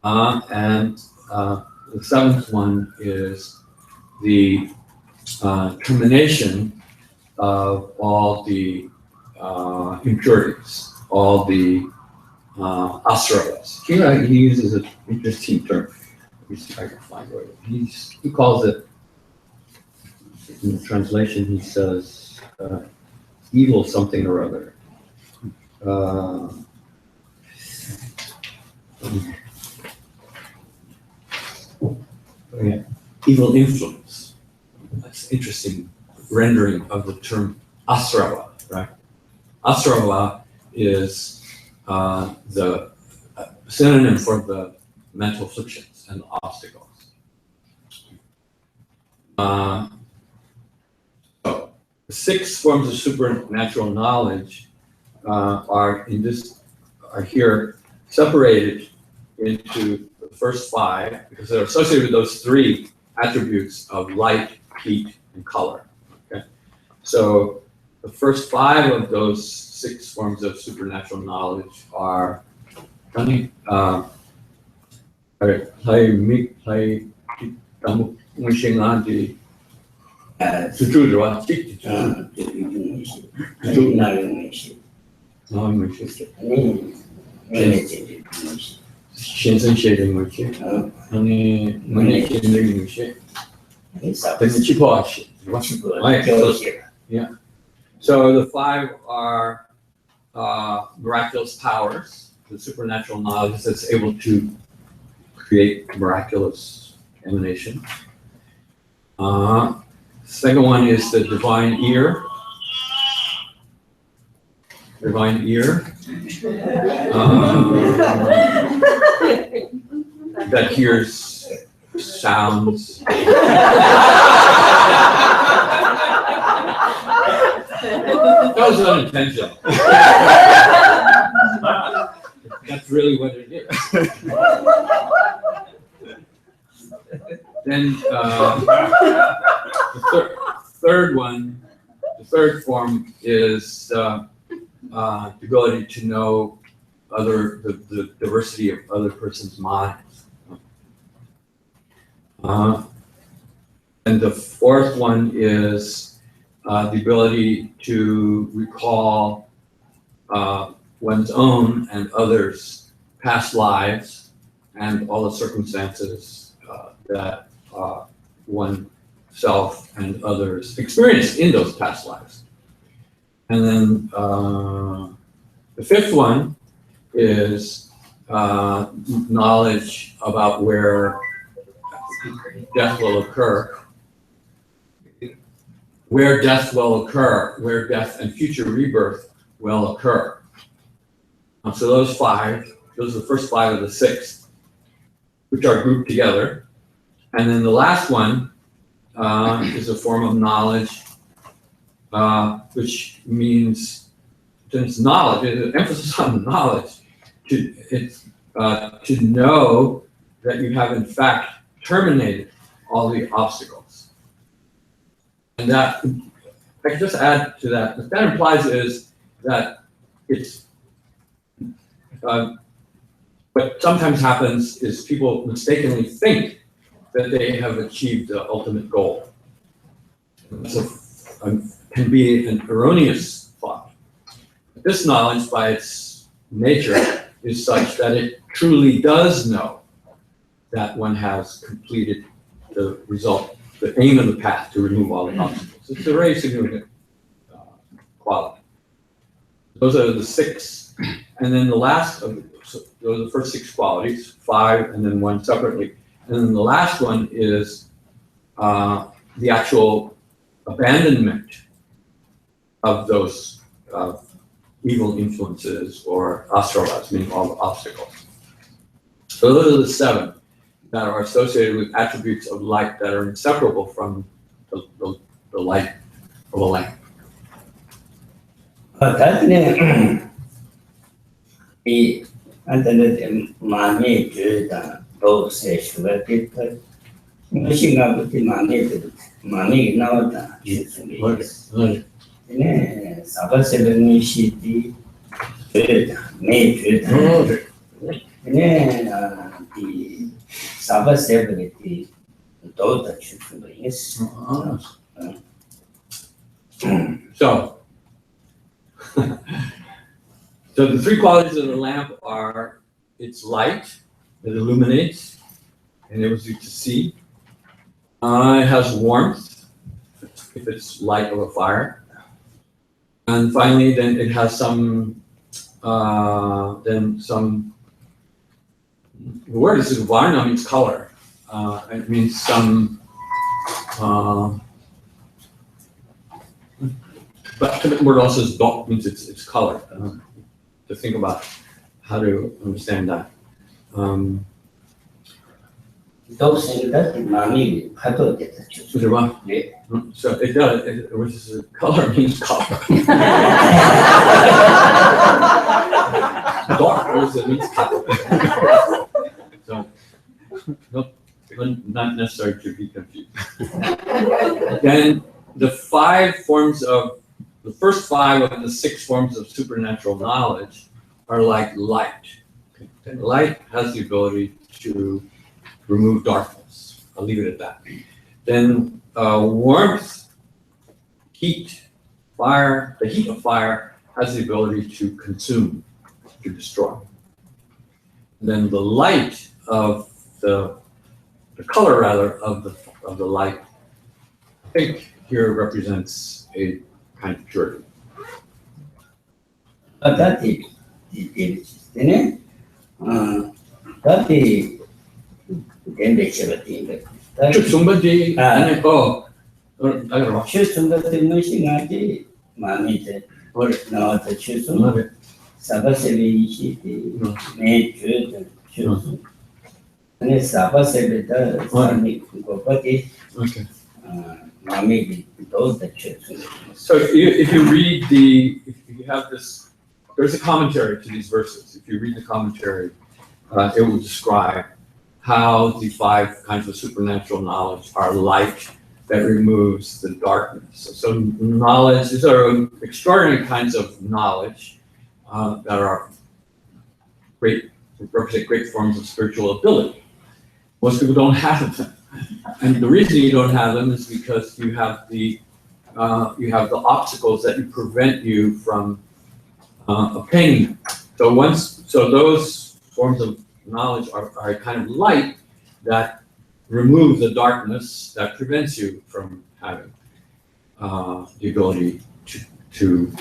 and the 7th one is the termination of all the impurities, all the asravas. Here he uses an interesting term. Let me see if I can find it. He calls it, in the translation, he says evil something or other. Evil influence. That's interesting rendering of the term asrava, right? Asrava is the synonym for the mental afflictions and obstacles. So the 6 forms of supernatural knowledge are here separated into the first 5 because they're associated with those 3 attributes of light, heat, and color. Okay, so the first 5 of those 6 forms of supernatural knowledge are yeah. So the 5 are miraculous powers, the supernatural knowledge that's able to create miraculous emanation. Second one is the divine ear. Divine ear that hears sounds. That was unintentional. That's really what it is. then the third form is the ability to know the diversity of other person's minds. And the fourth one is the ability to recall one's own and others' past lives and all the circumstances that oneself and others experienced in those past lives. And then the fifth one is knowledge about where death will occur. Where death will occur, where death and future rebirth will occur. So those are the first five of the six, which are grouped together. And then the last one is a form of knowledge, which means, it's knowledge, it's emphasis on knowledge, to know that you have in fact terminated all the obstacles. And that, I can just add to that, what that implies is that it's, what sometimes happens is people mistakenly think that they have achieved the ultimate goal. So can be an erroneous thought. This knowledge by its nature is such that it truly does know that one has completed the result, the aim of the path to remove all the obstacles. It's a very significant quality. Those are the six, and then the last of those are the first six qualities, five and then one separately. And then the last one is the actual abandonment of those evil influences or asaras, meaning all the obstacles. So those are the seven that are associated with attributes of light that are inseparable from the light of a lamp. So the three qualities of the lamp are its light, it illuminates, enables you to see. It has warmth, if it's light of a fire. And finally, then it has the word is varna, means color. It means some, but the word also is dok, means it's color. To think about how to understand that. So it does, which is color means color. Dark also means color. So not necessary to be confused. Then the first five of the six forms of supernatural knowledge are like light. And light has the ability to remove darkness. I'll leave it at that. Then warmth, heat, fire, the heat of fire has the ability to consume, to destroy. And then the light of the color rather of the light, I think here represents a kind of purity. Okay. So if you read if you have this, there's a commentary to these verses. If you read the commentary, it will describe how the five kinds of supernatural knowledge are light that removes the darkness. So knowledge, these are extraordinary kinds of knowledge that are great, represent great forms of spiritual ability. Most people don't have them. And the reason you don't have them is because you have the obstacles that prevent you from obtaining them. So those forms of knowledge are a kind of light that remove the darkness that prevents you from having the ability to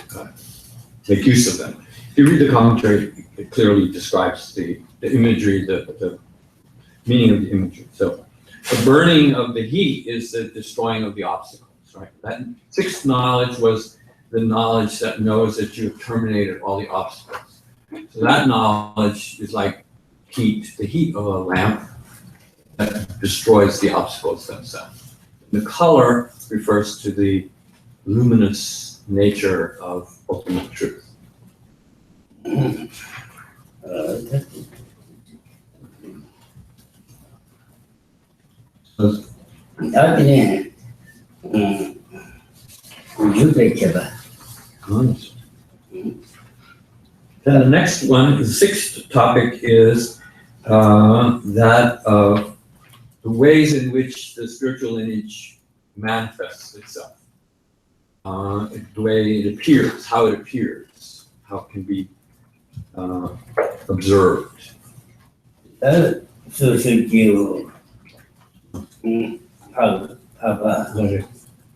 make use of them. If you read the commentary, it clearly describes the imagery, the meaning of the imagery. So the burning of the heat is the destroying of the obstacles, right? That sixth knowledge was the knowledge that knows that you have terminated all the obstacles. So that knowledge is like heat, the heat of a lamp that destroys the obstacles themselves. The color refers to the luminous nature of ultimate truth. 다음에 유배해봐. The next one, the sixth topic, is that of the ways in which the spiritual lineage manifests itself, the way it appears, how it can be observed. 수수기로 봐봐.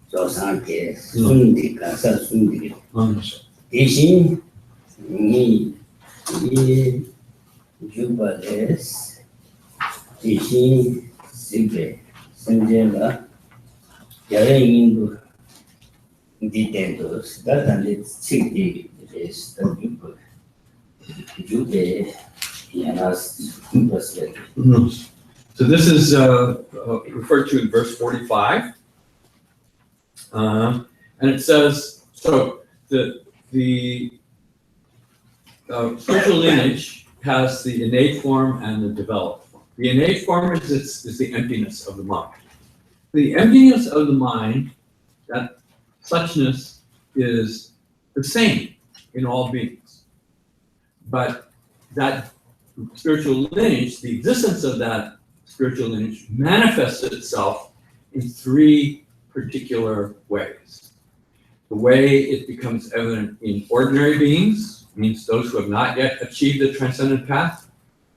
조상께 순디 가서 순디. 대신 이 유바데스 대신 세계 선제가 여러 인도 디텐도 스타단데 책이 있어 유바 유베 야나스 컴퍼스. So this is referred to in verse 45, and it says, so the spiritual lineage has the innate form and the developed form. The innate form is the emptiness of the mind. The emptiness of the mind, that suchness is the same in all beings, but that spiritual lineage, the existence of that spiritual lineage manifests itself in three particular ways. The way it becomes evident in ordinary beings means those who have not yet achieved the transcendent path,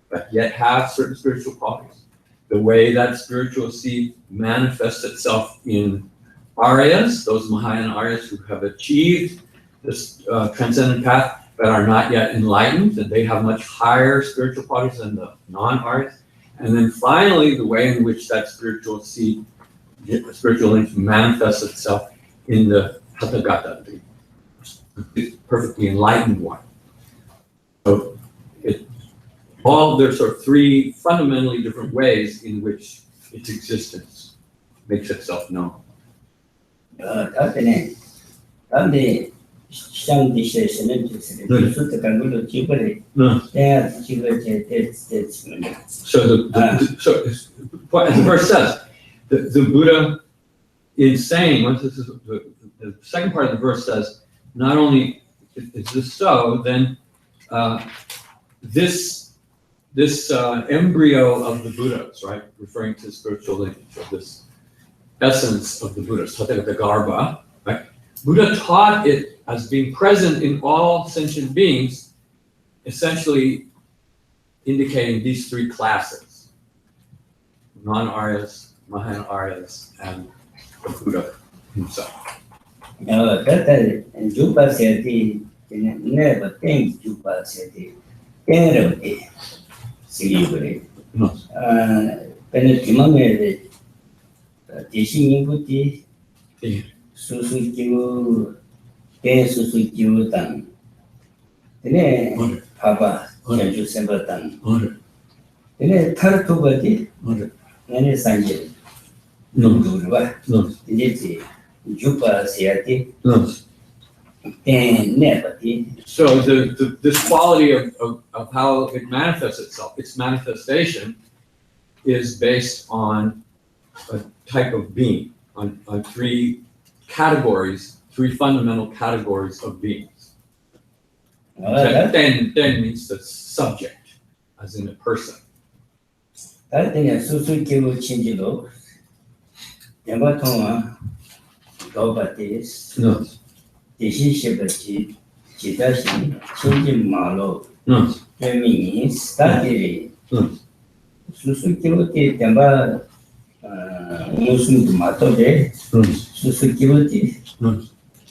but yet have certain spiritual qualities. The way that spiritual seed manifests itself in Aryas, those Mahayana Aryas who have achieved this transcendent path but are not yet enlightened, and they have much higher spiritual qualities than the non-Aryas. And then finally, the way in which that spiritual seed, spiritual lineage manifests itself in the Tathagata, the perfectly enlightened one. So there's sort of three fundamentally different ways in which its existence makes itself known. 시장 디시에서는 수트 강물로 집을 집을 제대로 So as the verse says, the Buddha is saying, the second part of the verse says, not only is this so, then this embryo of the Buddhas, right, referring to spiritual lineage, of this essence of the Buddhas, Tathagata, right? Buddha taught it as being present in all sentient beings, essentially indicating these three classes: non-Aryas, Mahayana Aryas, and the Buddha himself. 그때 주파세티 never think 주파세티 때려지 시리브리 페네티마메 대신인부티 수수기우 대수수기우당 근데 봐봐 전주 sembratan 근데 타르토바지 얘네 산제 누구와 이제 주파세티 So this quality of how it manifests itself, its manifestation, is based on a type of being, on three categories, three fundamental categories of beings. Ten means the subject, as in a person. That thing is so change low. Jampa Dobatis, No. Dishishabati, Chidashi, changing malo, No. means study. No. Susukivati, Jampa Muslim Matode, Susukivati,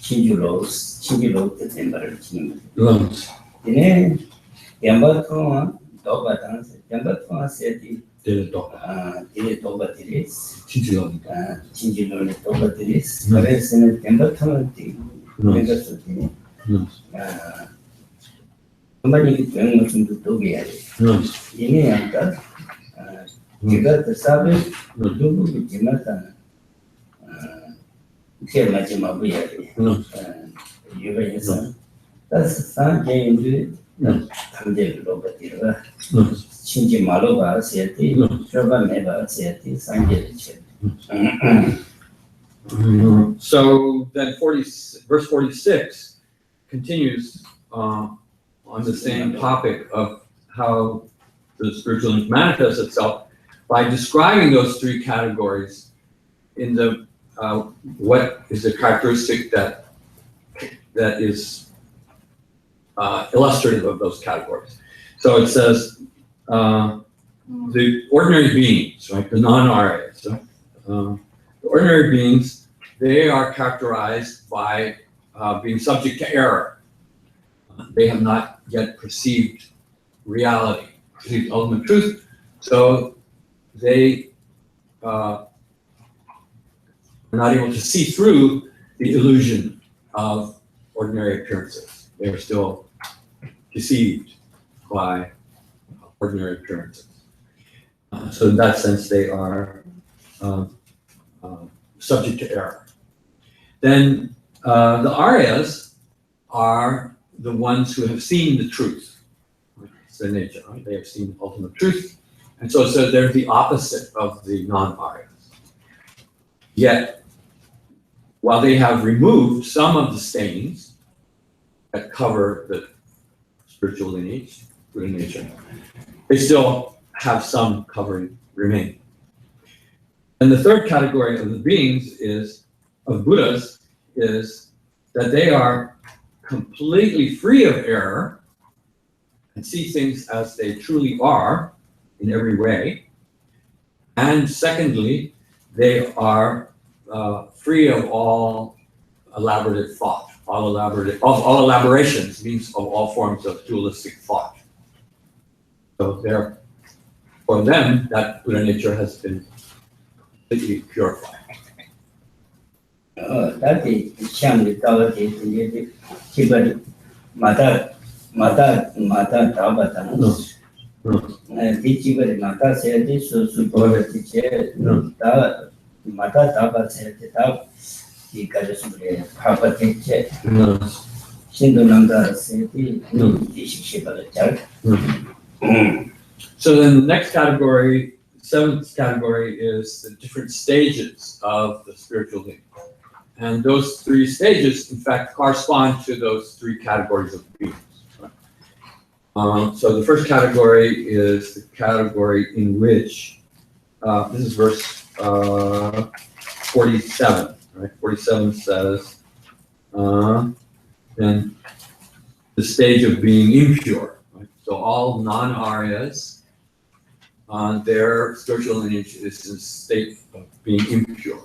Chinjulo, the temper. No. Then Jampa Jampa said, Did dog. Dobatiris, Chinchilla. Chinjulo, Dobatiris, the rest in the temper. No. Somebody going to Togia. No. In Anta, you got the Sabbath, the Dubu, Jimata, Majima, No. you were son. That's the son came to Tande Robert, No. Chinji Malova, Siati, Trova Neva, Siati, Sanjay. So then verse 46 continues on the same topic of how the spiritual lineage manifests itself by describing those three categories in the what is the characteristic that is illustrative of those categories. So it says the ordinary beings, right, the non-Aryas, right? The ordinary beings, they are characterized by being subject to error. They have not yet perceived reality, perceived ultimate truth, so they are not able to see through the illusion of ordinary appearances. They are still deceived by ordinary appearances. So in that sense, they are subject to error. Then the Aryas are the ones who have seen the truth. It's their nature, right? They have seen ultimate truth. And so they're the opposite of the non-Aryas. Yet, while they have removed some of the stains that cover the spiritual lineage, Buddha nature, they still have some covering remaining. And the third category of the beings of Buddhas is that they are completely free of error and see things as they truly are in every way. And secondly, they are free of all elaborative thought, all elaborations means of all forms of dualistic thought. So for them, that Buddha nature has been completely purified. That is Sham, the Tibet, Mata Tabata. Tibet Mata said this, so support the chair, Mata Taba said the top, he got a super Papa teacher. Shindonanga said the Shiba child. So then the next category, seventh category, is the different stages of the spiritual lineage. And those three stages, in fact, correspond to those three categories of beings. So the first category is the category in which, this is verse 47, right? 47 says, then the stage of being impure. Right? So all non-Aryas, their spiritual lineage is in a state of being impure.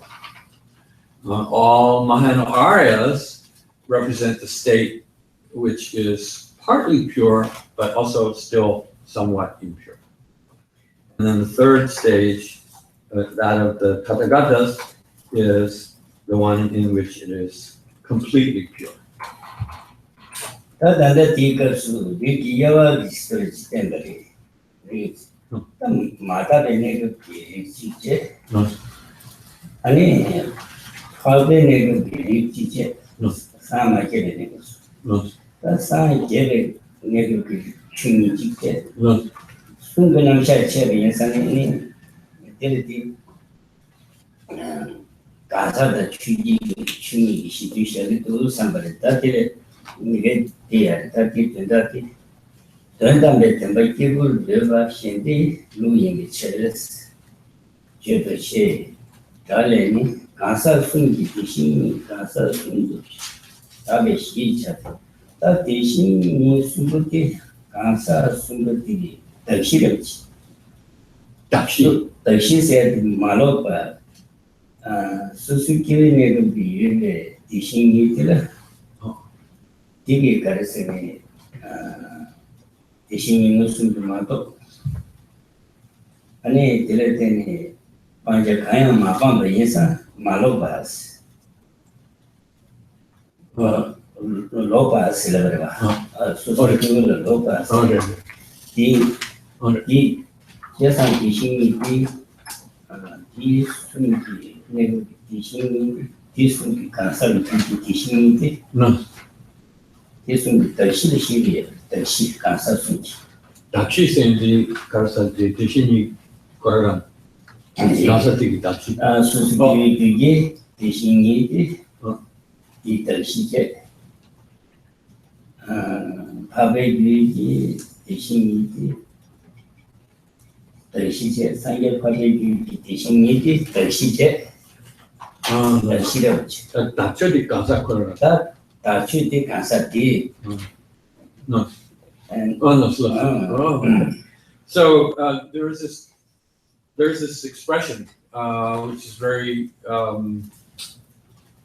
All Mahāyānottaratantra represent the state which is partly pure, but also still somewhat impure. And then the third stage, that of the Tathagatas, is the one in which it is completely pure. 데리티 가사다 취지 취미 시주셔도 삼바르다 데레 이게 디야 다티 된다티 된다면 된다 기분 내가 신디 루잉이 체레스 제도시 달래니 가사 숨기 대신 가사 숨기 다음에 시작 다 대신 숨기 가사 숨기 대시력지 대시세 말로바 수수기에는 비례 대신이 되라 되게 가르치네 대신이 무슨 말도 아니 들을 때는 먼저 가야 마방도 인사 말로바스 로바스라 그래봐 수수기는 로바스 이 예상 대신이 이 숨기 내가 대신이 대숨기 가사를 대신이 대숨기 대시리시리 대시 가사 숨기 다치센지 가사지 대신이 거란 가사티기 다치 수수기 그게 대신이 이 대시제 파베기 대신이 대시제 상계 파베기 대신이 대시제 대시려지 다쳐디 가사 거란 다치디 가사디 no and no so there's this expression which is very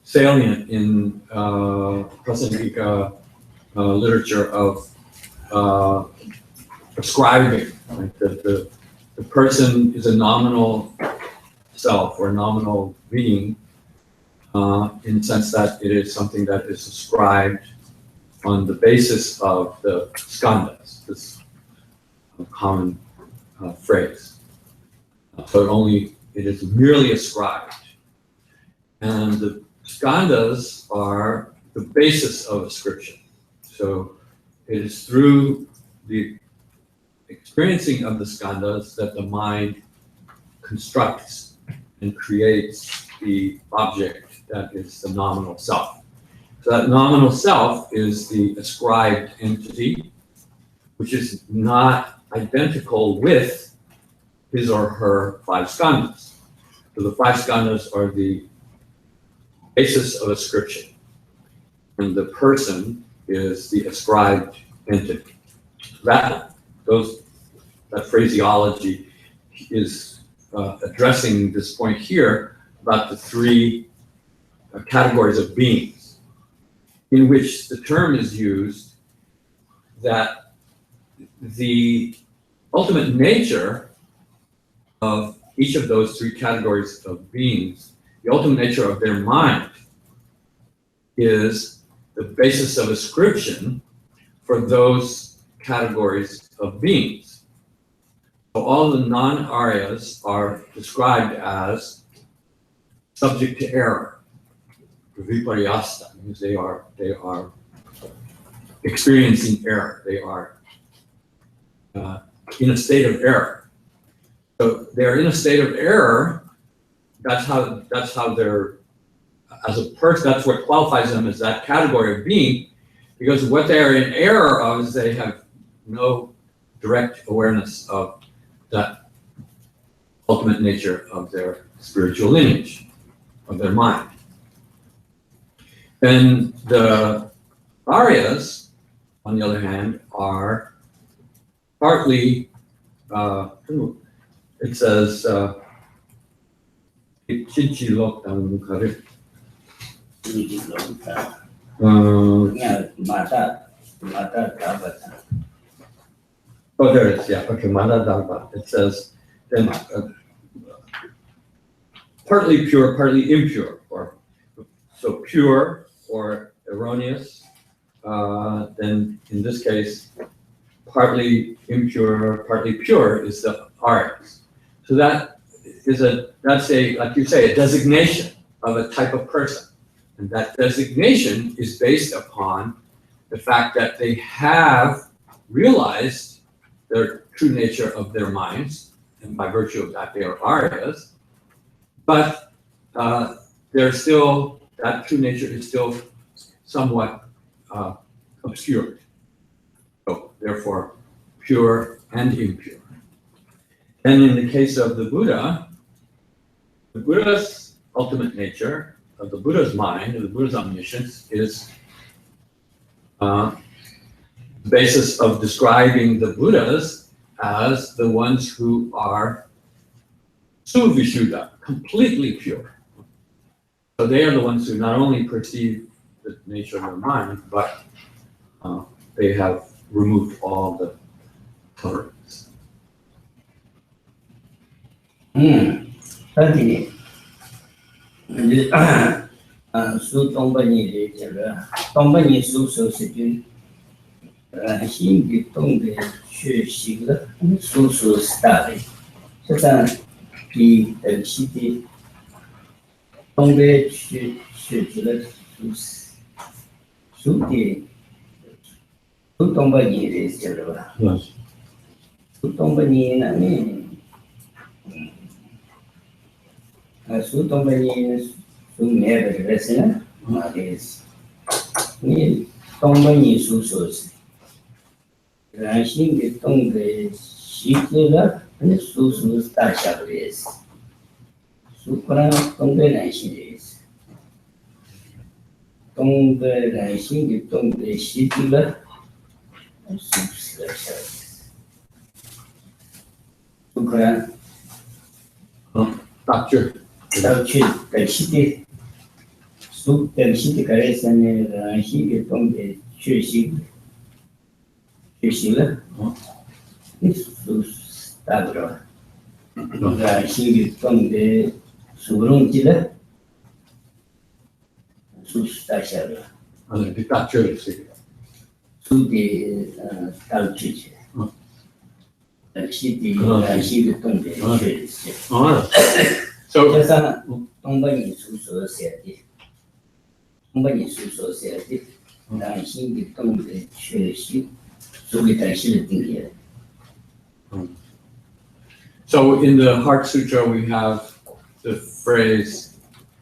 salient in Prasangika literature of prescribing, like the person is a nominal self or a nominal being in the sense that it is something that is ascribed on the basis of the skandhas, this common phrase. So it is merely ascribed. And the skandhas are the basis of ascription. So it is through the experiencing of the skandhas that the mind constructs and creates the object that is the nominal self. So that nominal self is the ascribed entity, which is not identical with his or her five skandhas. So the five skandhas are the basis of ascription, and the person is the ascribed entity. That phraseology is addressing this point here about the three categories of beings, in which the term is used that the ultimate nature of each of those three categories of beings, the ultimate nature of their mind, is the basis of ascription for those categories of beings. So all the non-Aryas are described as subject to error. Viparyasta means they are experiencing error. They are in a state of error. So they're in a state of error. That's how they're, as a person, that's what qualifies them as that category of being, because what they are in error of is they have no direct awareness of that ultimate nature of their spiritual lineage, of their mind. And the Aryas, on the other hand, are partly, it says, oh, there it is, yeah, okay, Mahāyānottaratantra. It says, then, partly pure, partly impure, or so pure or erroneous, then in this case, partly impure, partly pure is the Aryas. So that's like you say, a designation of a type of person. And that designation is based upon the fact that they have realized the true nature of their minds, and by virtue of that they are Aryas, but they're still, that true nature is still somewhat obscured. So therefore, pure and impure. And in the case of the Buddha's ultimate nature, of the Buddha's mind, of the Buddha's omniscience, is the basis of describing the Buddhas as the ones who are suvishuddha, completely pure. So they are the ones who not only perceive the nature of their mind, but they have removed all the tolerance. Tadi ni, su tomba ni le jaga, tomba ni su situ, xin bi tong de xue xi le, su sta le,这比的西的东北去去了苏的苏东北你的晓得吧？苏东北你那里，苏东北你苏没的这个是呢，那个是，你东北你苏说是，然后的东北西的了。su sta shabbos. Su kora tongbe ranshi des. Tongbe ranshi ki tongbe shitula su sta shabbos. Su kora Doctor. Shiti. Su shiti karesane ranshi ki tongbe shishila. Su Tabra. She from the Surung Chilla Sustasha. The doctor. To the Talchich. She from the So, somebody Suso said, somebody Suso said, and she from the church. So we can see it here. So in the Heart Sutra, we have the phrase,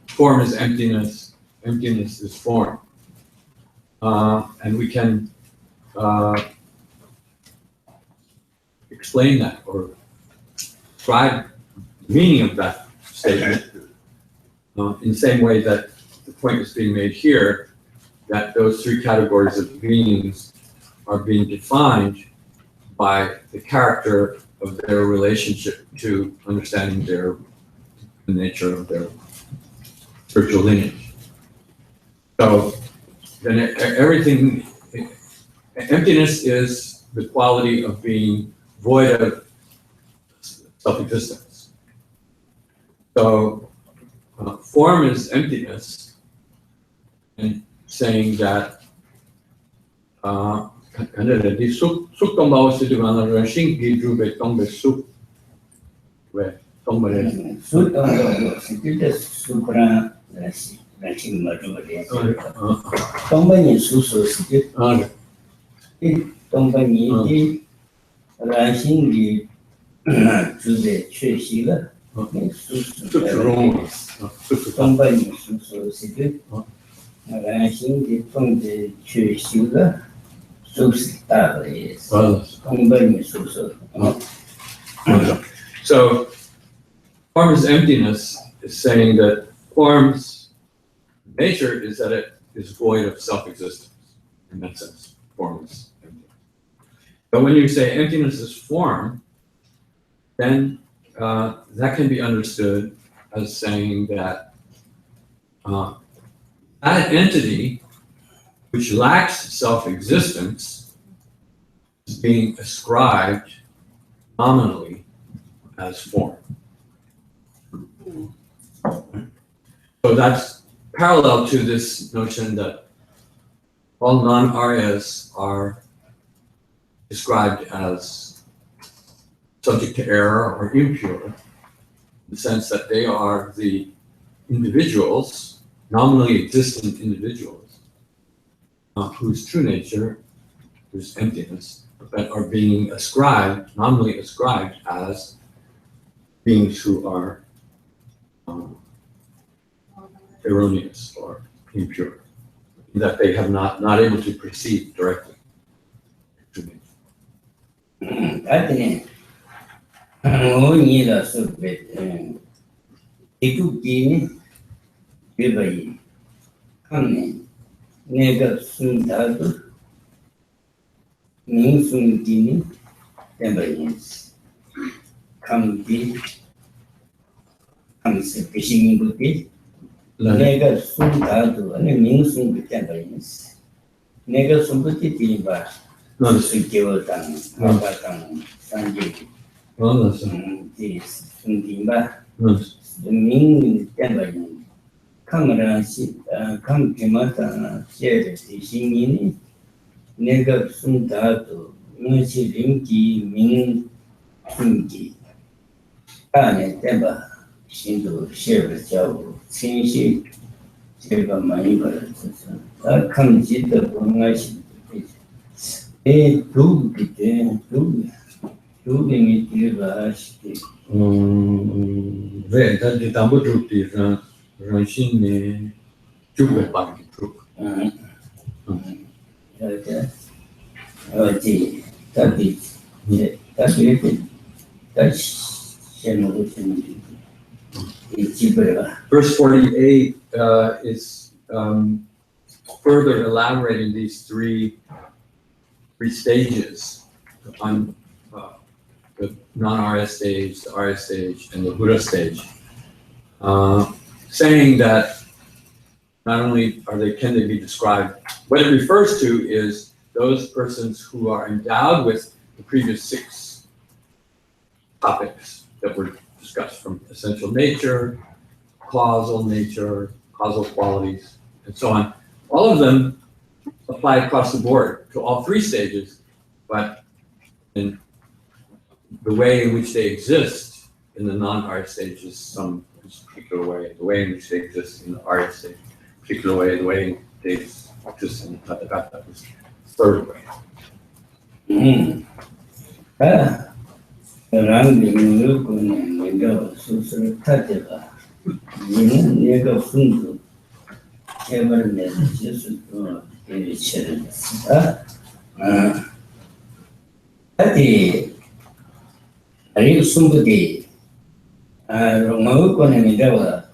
form is emptiness, emptiness is form. And we can explain that or describe the meaning of that statement in the same way that the point is being made here, that those three categories of beings are being defined by the character of their relationship to understanding the nature of their spiritual lineage. So then everything, emptiness is the quality of being void of self-existence. So form is emptiness, and saying that di suk tong bao si tu mana rashing gi ju be tong be suk we tong ba le Su tong bao si tu de sukra rashing ma ju le tong ba ni su so si tu tong ba ni di rashing gi ju de chue xi le su tong ba ni su so si tu rashing gi tong de chue xi le So form is emptiness is saying that form's nature is that it is void of self-existence. In that sense, form is emptiness. But when you say emptiness is form, then that can be understood as saying that that entity which lacks self-existence is being ascribed nominally as form. So that's parallel to this notion that all non-Aryas are described as subject to error or impure, in the sense that they are the individuals, nominally existent individuals, whose true nature, whose emptiness, but are being ascribed, nominally ascribed as beings who are erroneous or impure, that they have not able to perceive directly. Atene, Onila Subet, Ikukini, dbye, Kame, Nega Sundadu, Ning Sundini, dbye, Kamdi, Kamse, Fishing Buddhi, Nega Sundadu, and Ning Sundhi dbye, Nega Sundhi Timba. Non succèdant, Mabatang, Sanji, Sundimba, the Ming Debay, Camera, Campimata, Shed, Singini, Nega Sundato, Mercy Rinki, Ming Sungi, Kane Deba, Shindu, Shiva Jau, Sinshi, Shiva Maiba, that comes it the Bungashi. Về ta đi tạm bớt rụt thì rồi xin chụp về bằng chụp. Verse 48 is further elaborating these three stages on the non-RS stage, the RS stage, and the Buddha stage, saying that not only can they be described, what it refers to is those persons who are endowed with the previous 6 topics that were discussed, from essential nature, causal qualities, and so on. All of them apply across the board to all 3 stages, but in the way in which they exist in the non-RS stage is some particular way. The way in which they exist in the RS stage, particular way. The way they exist in the Tathagata is third way. Ari Sumbudi, Romauko Namidawa,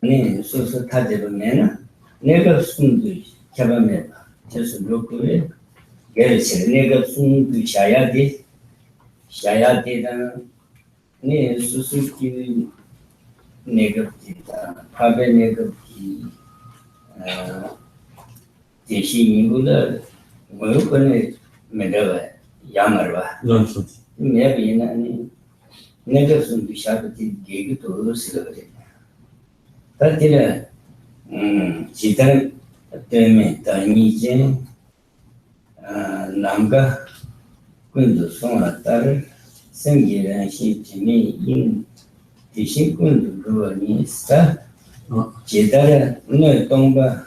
Ning Susa Tajabamena, Nega Sundu, Chabameba, just look away, Gerris, Nega Sundu Shayati, Ning Susuki negative, Pabe negative, Tishi Mingula, Mauko Medawa, Yamarva. Nonsense. Maybe never soon be shouted gig to Lucy. That dinner, Chitan, Teme, Tiny Jen, Nanga, Kundu Sonatar, Sengi and she to me in the Shikundu Ruani Star, Chitara, no Tomba,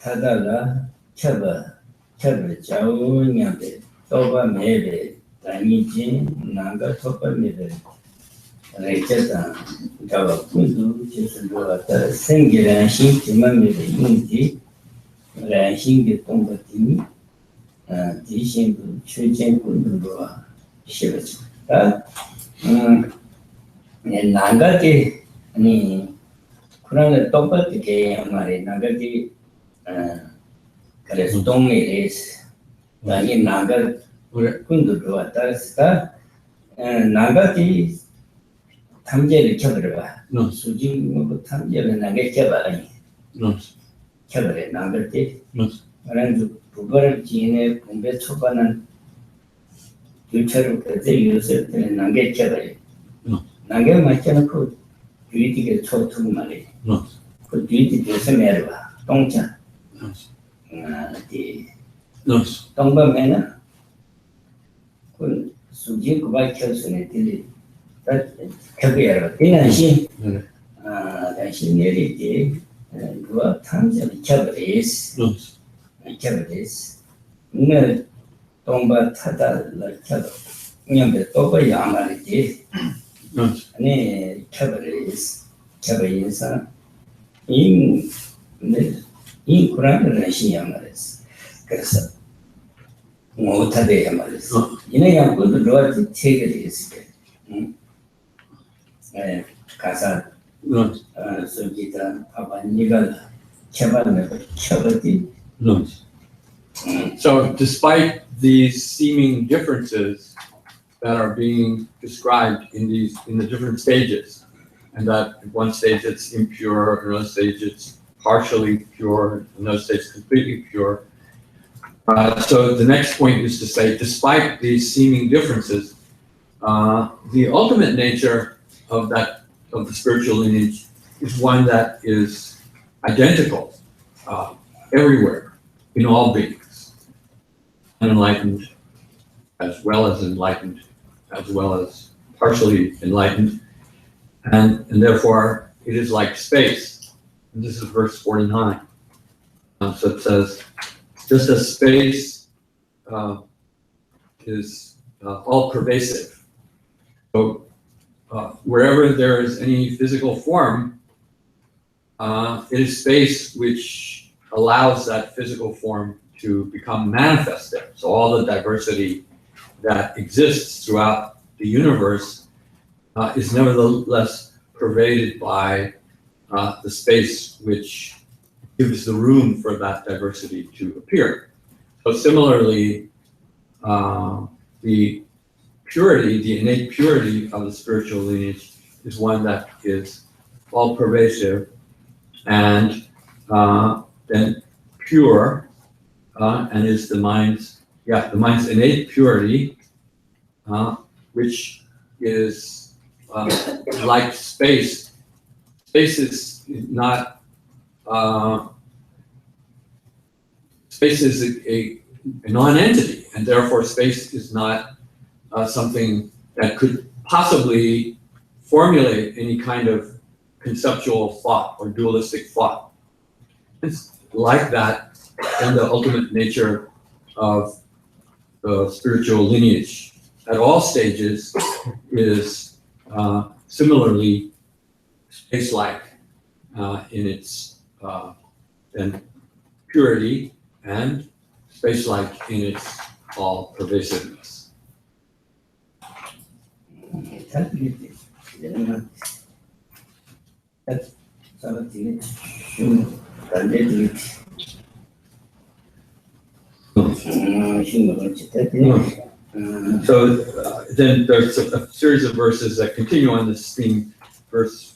Tadala, Chaba, Chao, Nyambe, Toba, maybe. Tanijin, Nanga Topa Middle, Racheta, Java Kundu, Chesuata, Sengi Ranching, Timami, the Unity, Ranching the Tombatini, teaching Chuchen Kundu, Shivas. And Nagati, Kuranga Topa, the Gay, Amari, Nagati, Karestomi is Nagi Naga. Kundu Atasta Nagati Tamjel Chabra, no Suji Tamjel and Nagakaba, No. Cabaret Nagati, No. Randu Pubar Gene, Pumbetopanan, future of the user and Nagat Cabaret. No. Naga Machana do you think it's so too money? No. Could do it as a merva, Tongcha, No. the No. Tomba Mena. Suji Kubai Kelson, that Kabir, Dinanshi, she nearly did, and what times of Cabaret, no Tomba Tata like Cabo, Toba Yamari, 아니 켜버리면서 인 쿠란을 신경 말했어. 그래서 못하대야 말했어. 이내가 모두 로아지 체결이 있을 때, 가사 소기다 아바니가 켜버리. So despite these seeming differences that are being described in the different stages, and that at one stage it's impure, another stage it's partially pure, another stage completely pure. So the next point is to say, despite these seeming differences, the ultimate nature of the spiritual lineage is one that is identical everywhere, in all beings, unenlightened as well as enlightened, as well as partially enlightened, and therefore it is like space. And this is verse 49. So it says, just as space is all pervasive. So wherever there is any physical form, it is space which allows that physical form to become manifested. So all the diversity that exists throughout the universe is nevertheless pervaded by the space which gives the room for that diversity to appear. So similarly, the purity, the innate purity of the spiritual lineage is one that is all pervasive and then pure, and is the mind's innate purity, which is like space. Space is not, space is a non-entity, and therefore space is not something that could possibly formulate any kind of conceptual thought or dualistic thought. It's like that in the ultimate nature of the spiritual lineage at all stages is similarly space-like in its then purity and space-like in its all pervasiveness. So then there's a series of verses that continue on this theme. Verse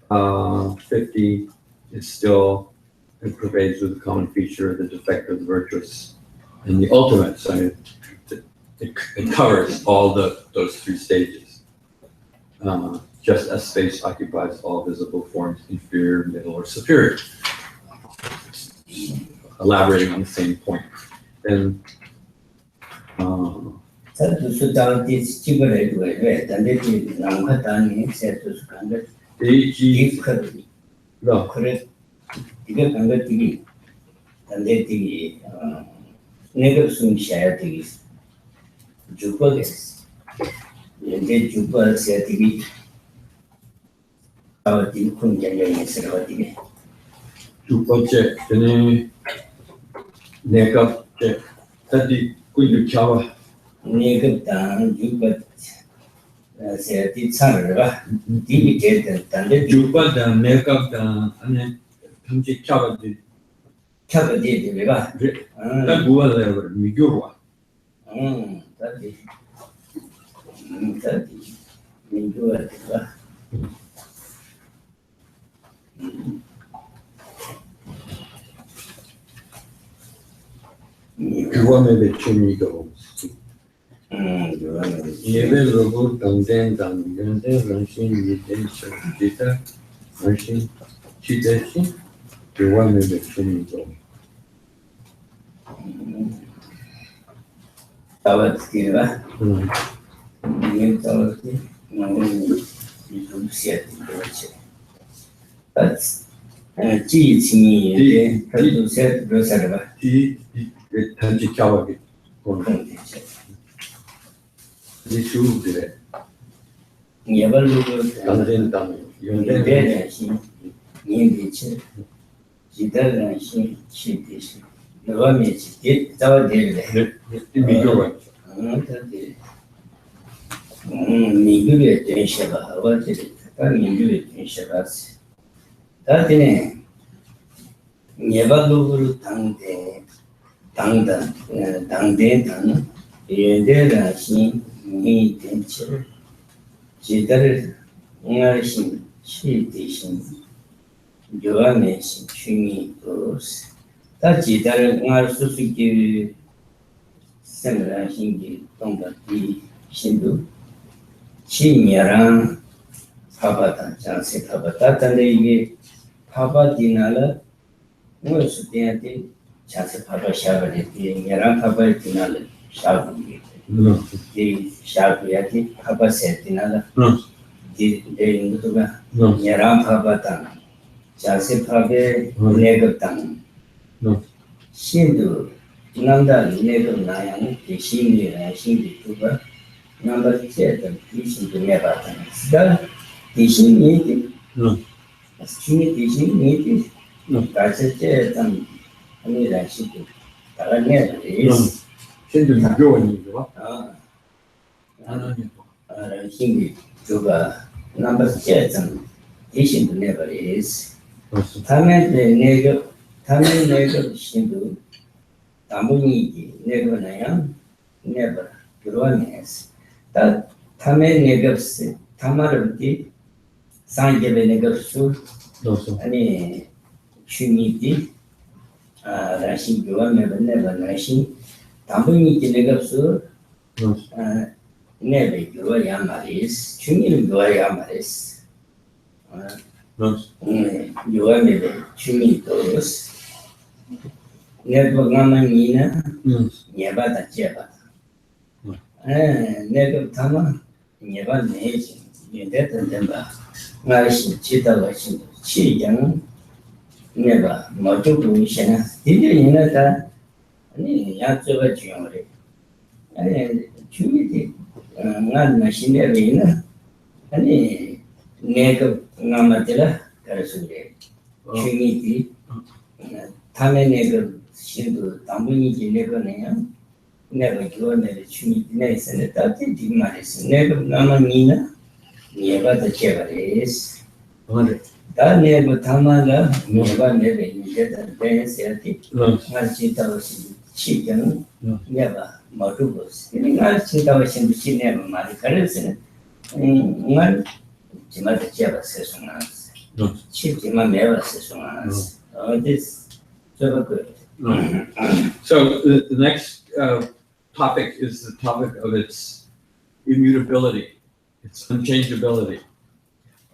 50 is still, it pervades with the common feature, the defect of the virtuous, and the ultimate. So it covers all those three stages. Just as space occupies all visible forms, inferior, middle, or superior. Elaborating on the same point. And 두 번째, 전에 내가 다시 꾸이를 잡아. 내가 주가 세티 차르가 디비게 단데 주바다 내가 안에 tamji chabadi. Chabadi 내가 나 뭐하려 미교와. 다디 미교와 내가 그거는 대충이고. 예배로고 당된다는 건데 런신 미대서 기타 런신 시대시 그거는 대충이고. 타와티가 이게 타와티 나오는 좀 시야티 그렇지. that's 지칭이 그래도 세 그러잖아. 이 단지 잡아기. 이 주들에 Yabalu, Tanzen Dami. Yundeshi, Yindichi, Jidarashi, Chidishi, Novamichi, it our daily. Migure in Shaba, what is it? Migure in Shabas. That in Yabalu Tangde, Tangda, Tangde Tan, Yederashi, Me Tenture, Jidar, Ngashi, Chidishi, Joameshi, Chini goes. That Jidar Ngarsuki. Similar Hingi, Tonga, Shindu, Chinyaran, Pabata, Jansi Pabata, and they Papa Dinala, was the Jansi Papa Shabbat, Yaran Papa Dinala, Shabu, the Shabu, Papa said Dinala, the Nutuga, Yaran Pabatan, Jansi Pabe, Negatan, Shindu. Nanda Nego Nayan, the Shini and Shindi Tuba, number 7, teaching to Nevatan. Star, teaching meeting, Shini teaching meeting, that's a jet and I mean, I should do. Taranel is Shindi Tuba, number 7, teaching to never is. Tamen Nego, Shindu. Tamuni never nayan, never groanes. That Tame negers, Tamarati, Sangebe negersu, any Shuniti, Rashi groan never Rashi, Tamuni negersu, never groyamaris, Chuni groyamaris. You are maybe Chunitos. Never Gamanina, Yabata Jabata. Never Tama, Yaban Nation, Yedeta Demba, Nashi, Chita Washing, Chi Young, never, Motu Shana, did you know that? Yatova Jumri. And Chumiti, not machinery, and Nego Namatilla, Karasure, Chumiti, Tame Nego. Shindu, Tambuni, never name, never go never chuni, nice and a dirty dimaris, never Namanina, never the Chevaris. That never Tamala, never get a dance at it, Marchita chicken, never Motubus. In Marchita was in the chin, never Maricaris, and one Timata Cheva sessions. Chitima never sessions. Oh, this so good. So the next topic is the topic of its immutability, its unchangeability.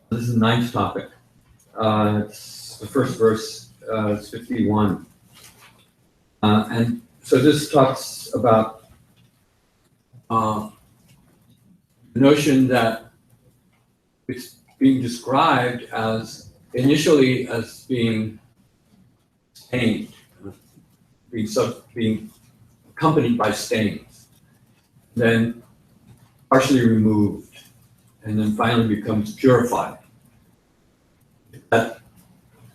This is the 9th topic. It's the first verse, it's 51. And so this talks about the notion that it's being described as initially as being stained. Being accompanied by stains, then partially removed, and then finally becomes purified. That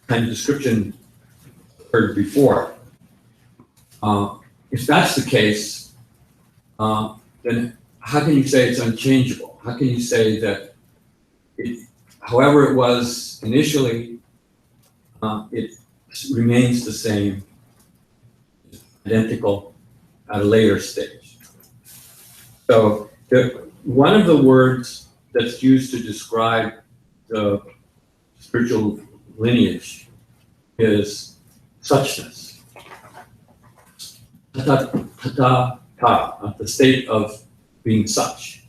kind of description heard before. If that's the case, then how can you say it's unchangeable? How can you say that however it was initially, it remains the same, identical at a later stage? So one of the words that's used to describe the spiritual lineage is suchness. Tata, the state of being such.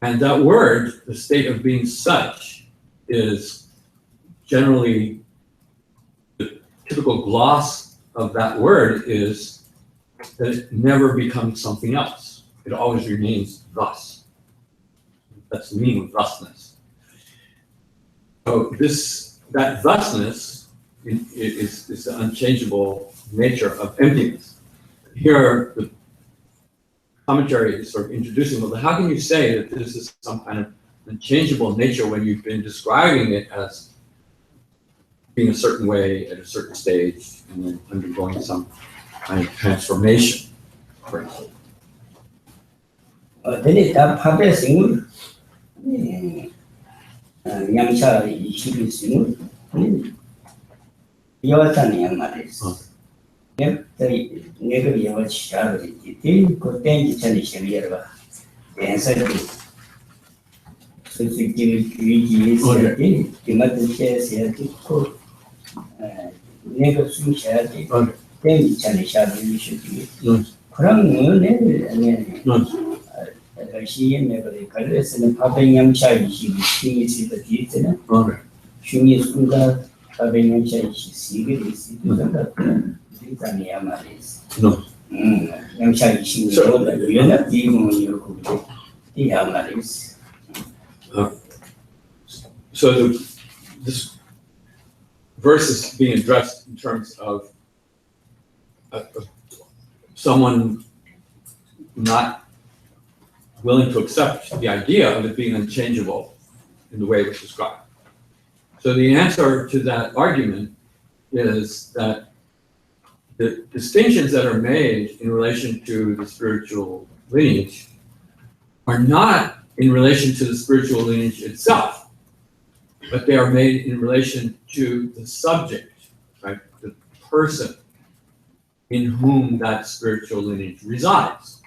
And that word, the state of being such, is generally the typical gloss of that word is that it never becomes something else. It always remains thus. That's the meaning of thusness. So that thusness is the unchangeable nature of emptiness. Here, the commentary is sort of introducing, well, how can you say that this is some kind of unchangeable nature when you've been describing it as being a certain way at a certain stage and then undergoing some kind of transformation, for example. Then that public single Yamcha is single. Yawatan Yamaris. Yep, the nigger Yawat Shabby, the could thank each other. The answer is so to give the mother shares here to cook. Nigger soon share the then each other shabby should be. From moon, she never colors and Papa Yamcha, she is the theatre. She is good. Yamcha, she sees No. Yamcha, she is so that we are not even on your cook. The Yamaris. So this verse is being addressed in terms of someone not willing to accept the idea of it being unchangeable in the way it was described. So the answer to that argument is that the distinctions that are made in relation to the spiritual lineage are not in relation to the spiritual lineage itself, but they are made in relation to the subject, right? The person in whom that spiritual lineage resides.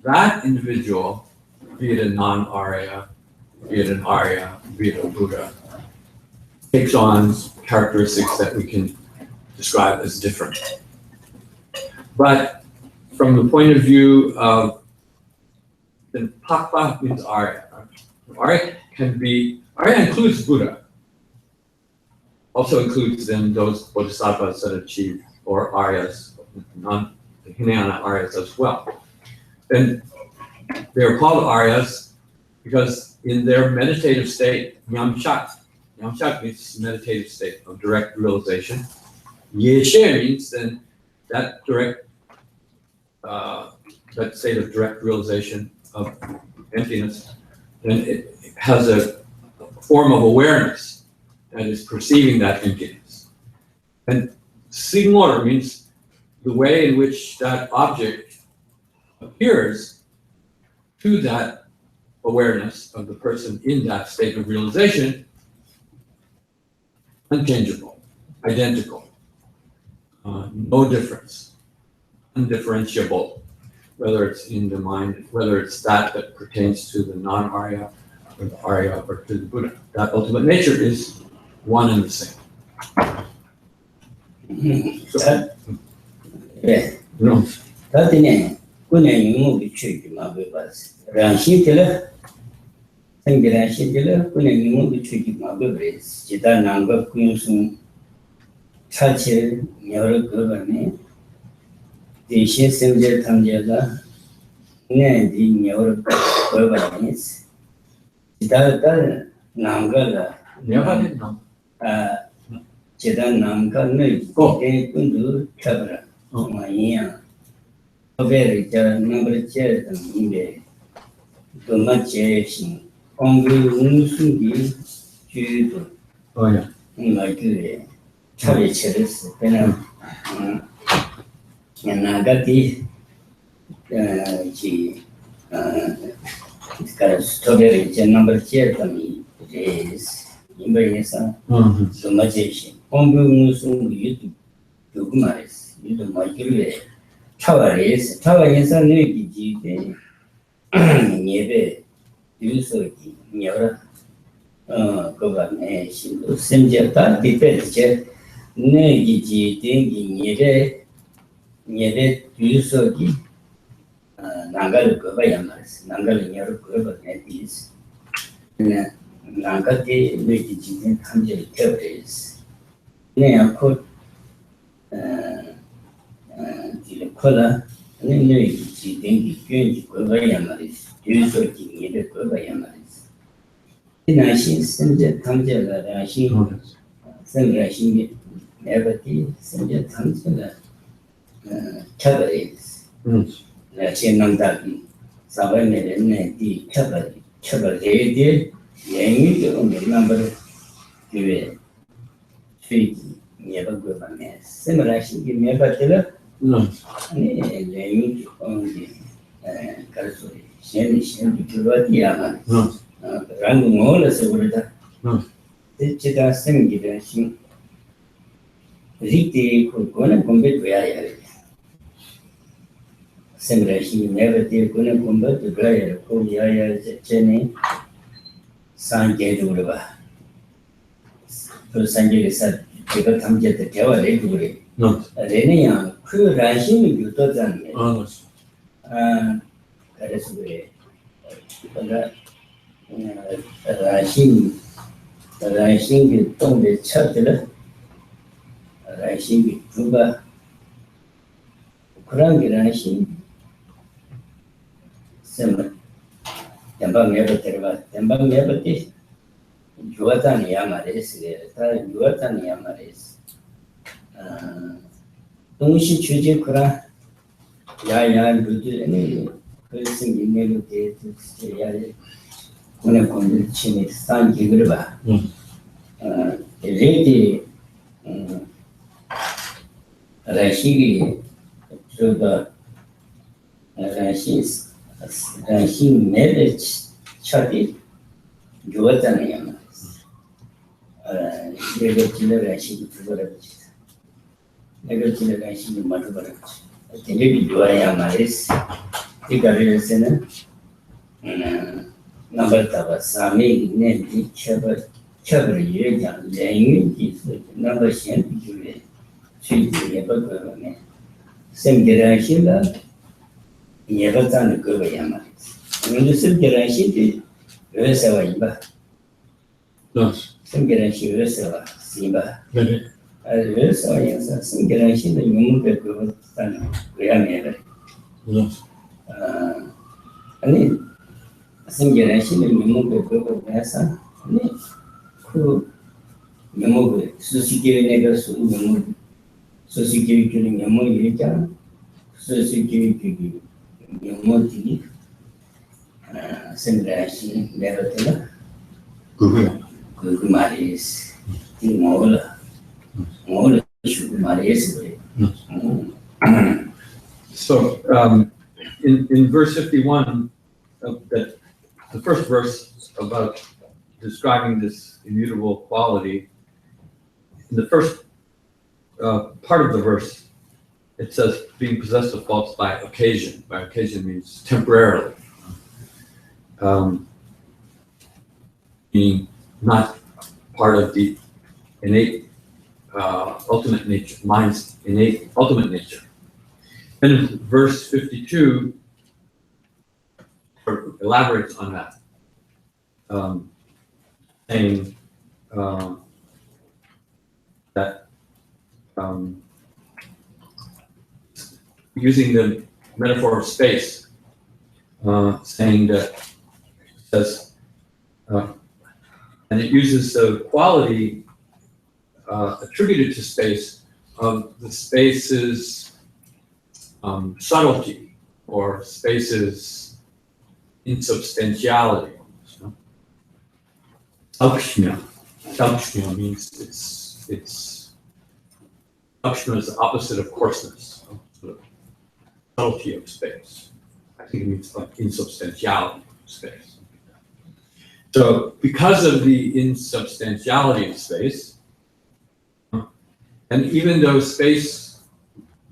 That individual, be it a non-Arya, be it an Arya, be it a Buddha, takes on characteristics that we can describe as different. But from the point of view of, then Pakpa means Arya. Arya includes Buddha. Also includes then those Bodhisattvas that achieve, or Aryas, non-Hinayana Aryas as well. And they're called Aryas because in their meditative state, Nyamchak means meditative state of direct realization. Yeshe means then that direct, that state of direct realization of emptiness, then it has a form of awareness that is perceiving that emptiness. And Sigmor means the way in which that object appears to that awareness of the person in that state of realization, unchangeable, identical, no difference, undifferentiable, whether it's in the mind, whether it's that pertains to the non-Arya or the Arya or to the Buddha. That ultimate nature is one and the same. Yeah. No. That's the name. Good name, you move the tree, my babies. Ranshitilla, thank you, Ranshitilla, good name, you move the tree, my babies. Jita Nanga, Kunphen, Chachi, Yoro Government. The Shinsen Tamjada, Nandi, Yoro Government. Jita Nanga, Never did know. Jita Nanga, no, they couldn't do Chabra. Oh, my yeah. Very number chair in the Domachation. Only Musungi, Judo. Oh, yeah. Like the Chavichers, and I got the it's got a strawberry number chair for me. It is in Bayesa, Domachation. Only Musungi, you do Maris, you do my career. Tavares, Tavares, Niki, Nebe, Yusoki, Nora, Government, Simjata, Dipetcher, Negi, Dingi, Nebe, Yusoki, Nangal Govayamas, Nangal Nero Government is Nangati, Niki, Tanjil Tavares. Name put the color, and then you think you go by Yamaris, you so you need go by Yamaris. In I see some Tamjala, I see some Rashing, never did some Tamjala cabarets. Rashi Nandaki, Savannah, and the cabaret. chaba reide, yangi number give three never go by me. Similar, she give me a bachelor, yangi only Karsuri, Shen, Yaman, Rang all as a word. The Chita semi given. Riti could go and combat where similar, she never did go and combat the prayer, Koyaya, Jenny, Sanjay Durva. So Sanjay said, "You got come get the tower, Reduri." No. Renia, Ku Rashim, you thought that. That is way. Rashim, you don't be chatted. Rashim, Kuba, Kurangi Rashim. Similar. Jampa never never did. Juatan Yamaris, Juatan Yamaris. Don't she choose your Kura? Yaya, do any person you never did to stay when I come to Chimney, San Gigriba. The lady Rashigi to the Rashim marriage Chadi, Juatan Yamaris. Never Rashigi to the never Rashigi Matabarach. The lady Joya Maris, the Gabriel number of Sami, named Chabri, Ling, number Shen, Julie, Treatise, same generation, never done the Guru Yamaris. When the same generation, Resava, some generation Resava, Simba. As some generation, the young people we are never. And some generation, the young people Nasa, who Yamu, Susi Negus, Susi killing Yamu, Susi Yamu, some generation never tell Good Maris, Timola. So, in verse 51, the first verse about describing this immutable quality, in the first part of the verse, it says being possessed of faults by occasion. By occasion means temporarily, being not part of the innate ultimate nature, mind's innate ultimate nature. And verse 52 elaborates on that, saying that using the metaphor of space, saying that says, and it uses the quality attributed to space of the space's subtlety or space's insubstantiality. Saukshma means it's saukshma is the opposite of coarseness, sort of subtlety of space. I think it means like insubstantiality of space. So because of the insubstantiality of space, and even though space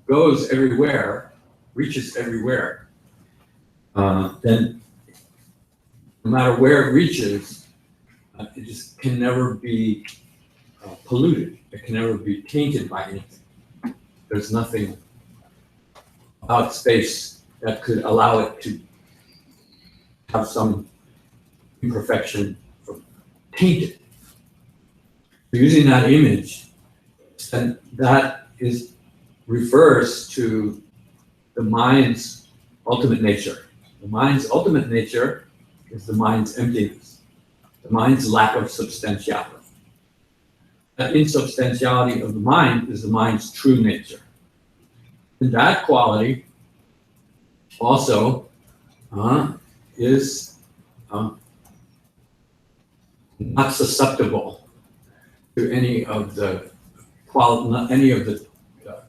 goes everywhere, reaches everywhere, then no matter where it reaches, it just can never be polluted. It can never be tainted by anything. There's nothing about space that could allow it to have some imperfection or taint it. So using that image, and that refers to the mind's ultimate nature. The mind's ultimate nature is the mind's emptiness, the mind's lack of substantiality. That insubstantiality of the mind is the mind's true nature. And that quality also is not susceptible to any of the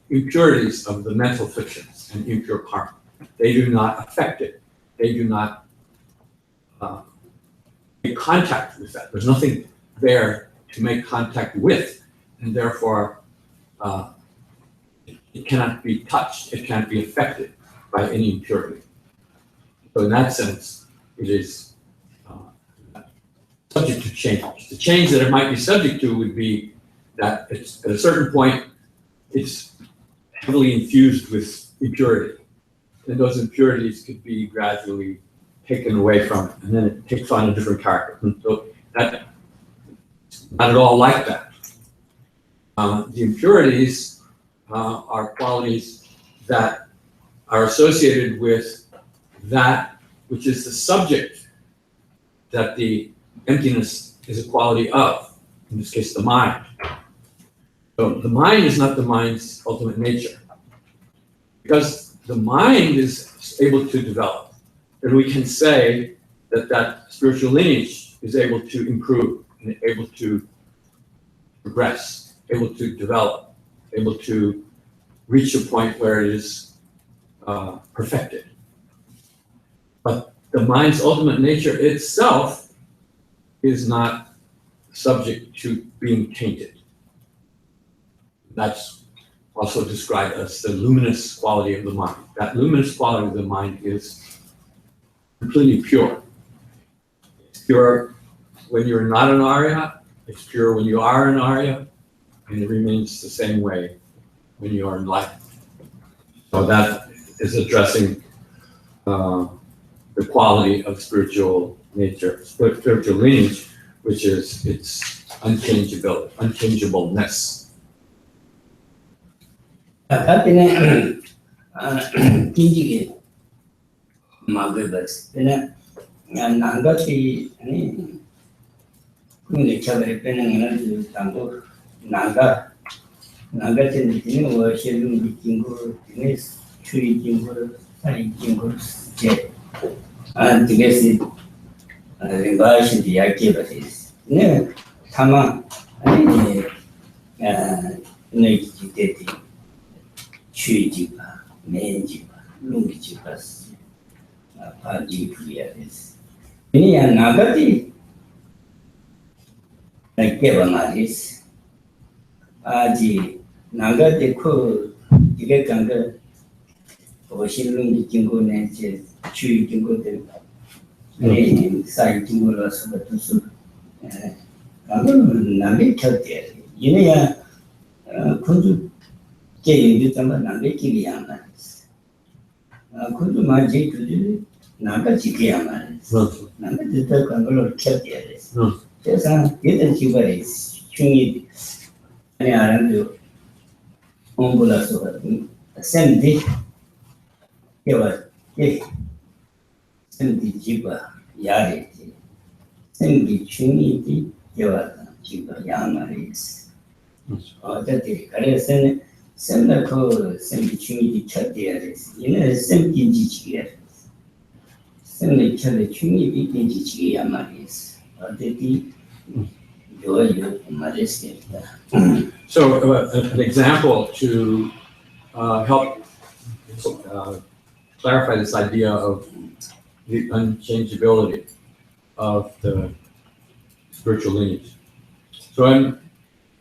impurities of the mental fictions and impure karma. They do not affect it. They do not make contact with that. There's nothing there to make contact with, and therefore it cannot be touched. It can't be affected by any impurity. So in that sense, it is subject to change. The change that it might be subject to would be that it's, at a certain point, it's heavily infused with impurity. And those impurities could be gradually taken away from it, and then it takes on a different character. And so that's not at all like that. The impurities are qualities that are associated with that which is the subject that the emptiness is a quality of, in this case, the mind. So the mind is not the mind's ultimate nature. Because the mind is able to develop, then we can say that that spiritual lineage is able to improve, and able to progress, able to develop, able to reach a point where it is perfected. But the mind's ultimate nature itself is not subject to being tainted. That's also described as the luminous quality of the mind. That luminous quality of the mind is completely pure. It's pure when you're not an Arya, it's pure when you are an Arya, and it remains the same way when you are enlightened. So that is addressing the quality of spiritual nature, spiritual lineage, which is its unchangeableness. Tapi tinggi magabas. Pena nangati ni kuni cakap pena ngan tangguh naga jenis ini wasilum ditinggur jenis curi tinggur sari tinggur je. Tiga si Rinpoche dia kibas. Ni sama ni kita 취지가 매지가 룽지가 파지프리아데스 이니야 나가디 나게바 말이스 아지 나가디 코 이게 간가 오실룽지 징고네 제 취지 징고들 네 사이 징고라서 버투스 가면 남이 켜대 이니야 군주 que também não é que viaja mais. Quando mais jeito de nada se cria mais. Nada de ter quando o que é isso. Essa ele se vai chungi nem arando ombula sobre sempre que vai que sempre jiba yare sempre chungi de que vai jiba yamaris. Até que carece Semna ko sembi chungi di chadiyares, ina sembi jichiyar. Semna chade chungi di jichiyamares. Adeti yo mares kerta. So an example to help clarify this idea of the unchangeability of the spiritual lineage. So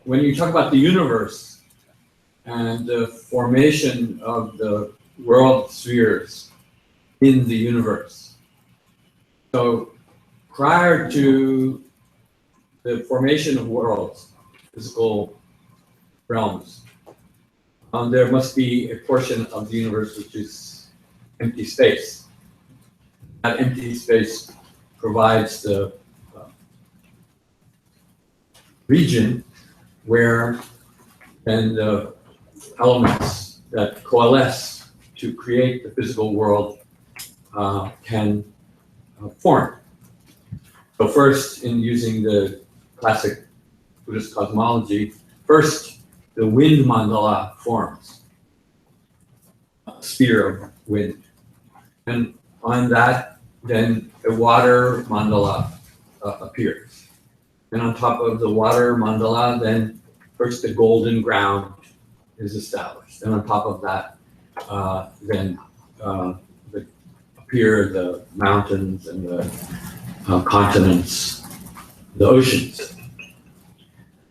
when you talk about the universe, and the formation of the world spheres in the universe. So prior to the formation of worlds, physical realms, there must be a portion of the universe which is empty space. That empty space provides the region where then the elements that coalesce to create the physical world can form. So first, in using the classic Buddhist cosmology, first the wind mandala forms, a sphere of wind. And on that, then a water mandala appears. And on top of the water mandala, then first the golden ground is established. And on top of that, appear the mountains and the continents, the oceans.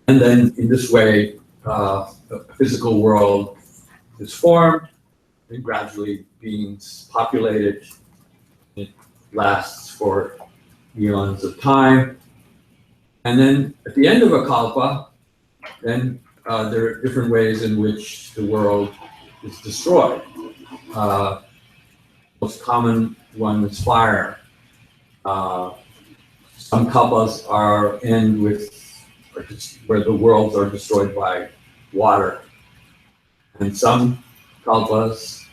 And then in this way, the physical world is formed, and gradually beings populated. It lasts for eons of time. And then at the end of a kalpa, then there are different ways in which the world is destroyed. Most common one is fire. Some kalpas end with where the worlds are destroyed by water, and some kalpas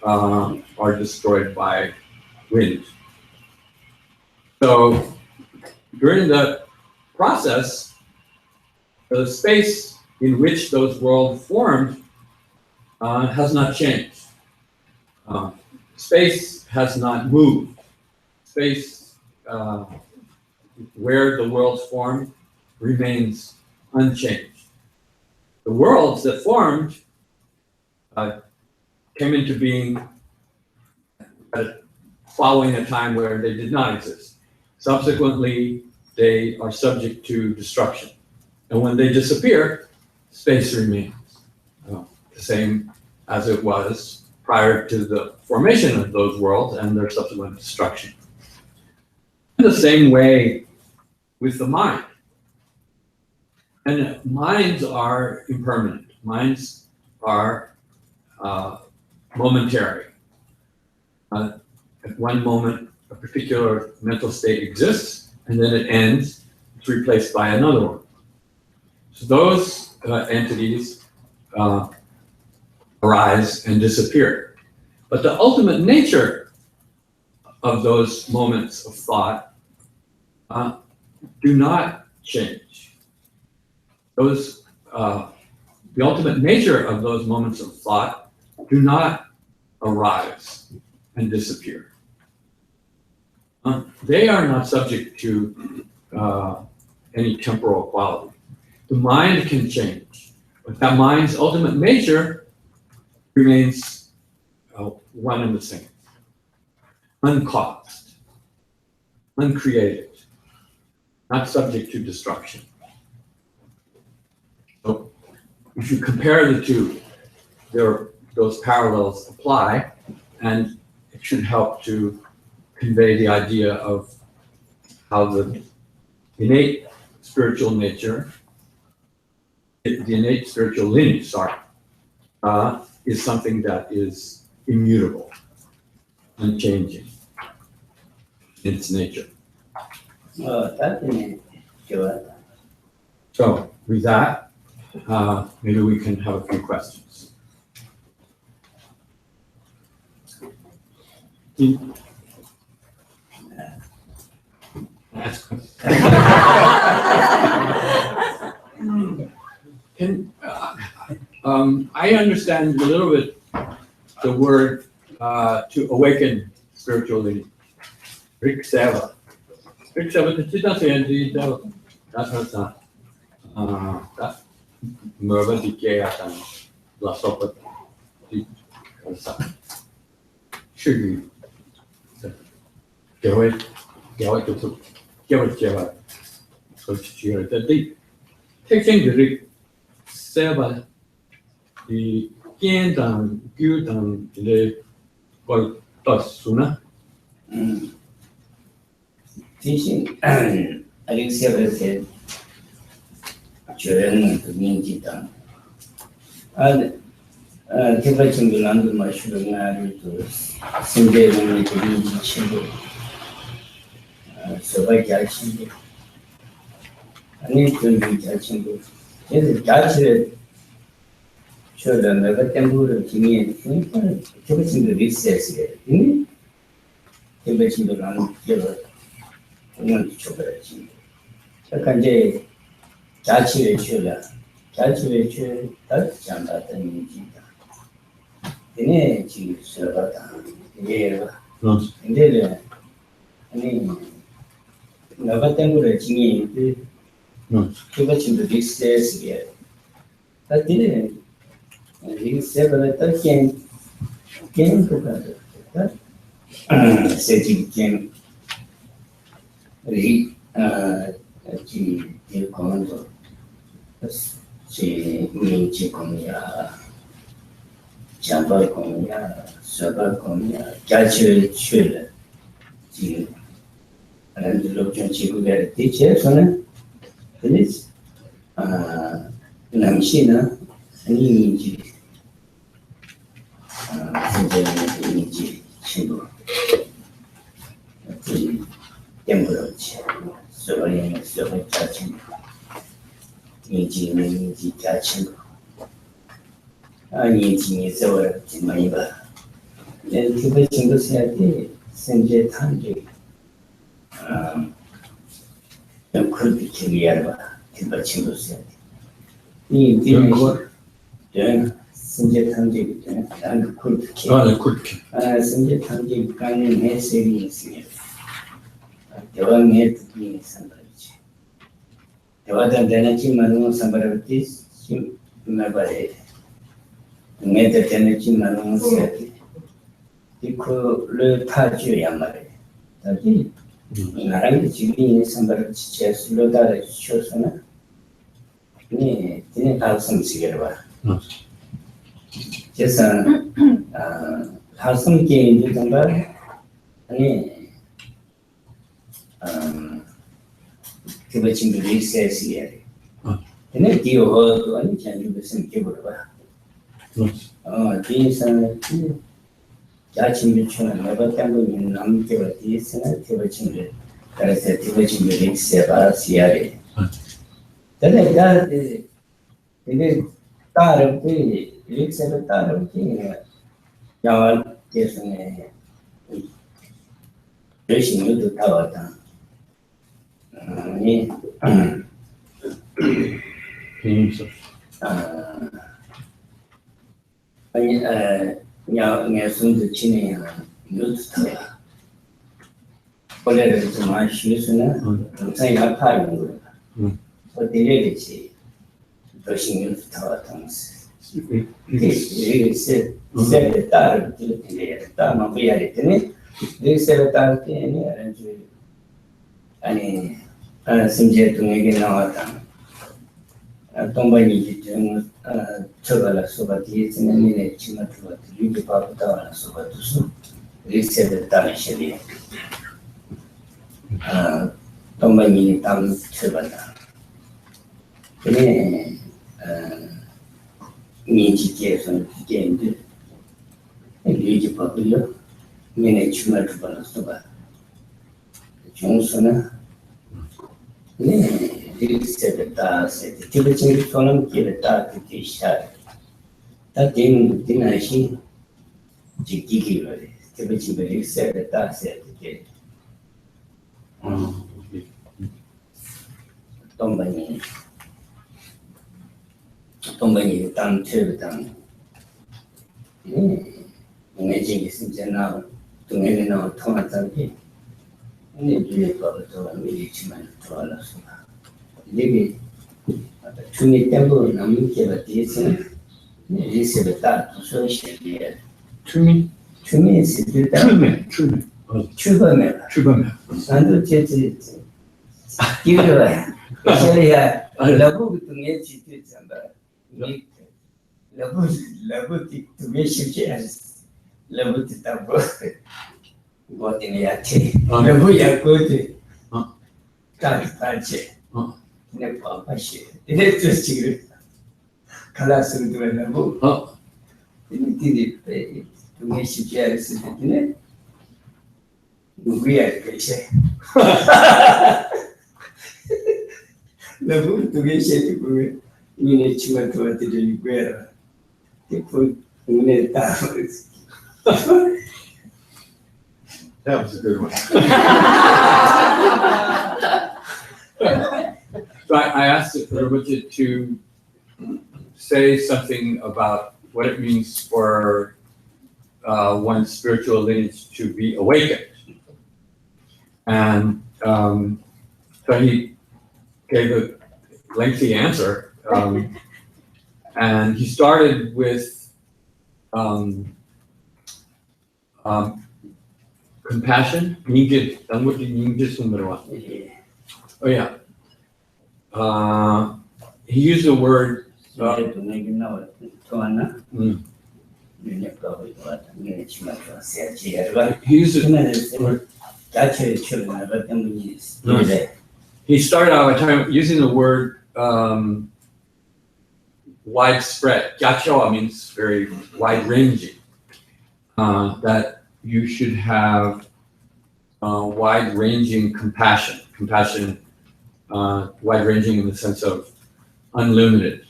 are destroyed by wind. So during the process, the space in which those worlds formed has not changed. Space has not moved. Space where the worlds formed remains unchanged. The worlds that formed came into being following a time where they did not exist. Subsequently, they are subject to destruction. And when they disappear, space remains the same as it was prior to the formation of those worlds and their subsequent destruction. In the same way with the mind. And minds are impermanent. Minds are momentary. At one moment, a particular mental state exists, and then it ends, it's replaced by another one. So those entities arise and disappear. But the ultimate nature of those moments of thought do not change. Those, the ultimate nature of those moments of thought do not arise and disappear. They are not subject to any temporal quality. The mind can change, but that mind's ultimate nature remains one and the same. Uncaused, uncreated, not subject to destruction. So if you compare the two, those parallels apply, and it should help to convey the idea of how the innate spiritual nature, the innate spiritual lineage, is something that is immutable, unchanging in its nature. So with that, maybe we can have a few questions. I understand a little bit the word to awaken spiritually. Rikseva. Rikseva, the Chidasayandi, that's not that Mervadikeatan, La Sopa, Sugi. Get away to get away. So, the taking the Seva, the Gyan, Gyud, the Tasuna. Teaching Alexia said, Joanna to Minjitan. And Tibetan Bilandu Mashurana to Sunday only to Minji. So by judging, I need to be judging. There's a judge children, never temple of Jimmy, Tibetan the recess here. Tibetan Bilandu Giver. One chocolate. Second Jachi Chula, Jachi that's Jampa and Nijita. The name is Savata, Yeva, and then never temple Jimmy, Rinpoche the big stairs here. But then, he said, but I came to that. Said he came, dKon, she means Konya, Jampa Konya, Sutra Konya, Gyumed, and the Lobsang chief get teacher, son. This Namshina, and Imiji, Imiji, Shibu, Temple, so I am so touching. Imiji, touching. I need me so in my bar. Then to the single set, Sanjay Tanji. The could be Kiliarva, Tibachindo said. Then Sanjay Tanji and could Sanjay Tanji canning her savings here. The one had to be in somebody. The other Danachi Manu Sambaratis, she never had. Made the Danachi Manu said, he could learn Taji Yamare. Taji. 나랑 지금 선발을 제수로다 주셔서는 네, 진행 가능성 지게를 봐. 그래서 가능성 게임도 정말 아니 그 친구들이 있어야 돼. 근데 디오도 아니 자주 무슨 기분을 봐. 뒤에서는 자신을 주는 내가 땅을 남겨와 뒤에서는 대버친들 그래서 대버친들 익세바 시야래. 근데 나 이게 따르고 익세를 따르고 야와 대선에 열심히도 다 왔다. 아니 냐 손도 치네요. 뉴스타야. 원래는 좀 아쉬우시나? 동생이 아파하는 거야. 어디래겠지? 도시 뉴스타와 통스. 이게 세를 따를 때 따만 봐야 되네. 이 세를 따를 때는 아니 심지어 동에게 나왔다. 동반이 좀 저거라 소바티 지내는 치마 들어도 이게 바쁘다 소바도서 리셋을 따르셔야 동반이 땀 쳐봤다. 근데 미지께서는 이게 이게 바쁘요. 미네 치마 들어도 소바. 종소는 네. Said that the Tibetan column killed that the shot. That didn't she? Jiki, Tibetan said that said the Tombani, Tam Tibetan. Imagine is now to maybe now Tonataki. And it really got to a military to us. Maybe Tuni temple Namiki Batis, Elisabeth, so she did. Tumi is Chuba, Sandu Chet, you actually Labu to make it somebody. Labu to make it Labu to Tabu. What in Yati? Labu Yakuti. Can't 내 바빠시. 이제 지금 클래스를 들어가고. 이들이 동네 시절에 쓰는데 누구야 그게? 너무 동네 시절에 그 이내 치마 도와드리는 거야. 그 동네 다. That was a good one. So I asked Rinpoche to say something about what it means for one's spiritual lineage to be awakened. And so he gave lengthy answer. And he started with compassion. Oh yeah. He used the word. He used it. He started out by using the word widespread. Gyachua means very wide-ranging. That you should have wide-ranging compassion. Compassion, wide-ranging in the sense of unlimited,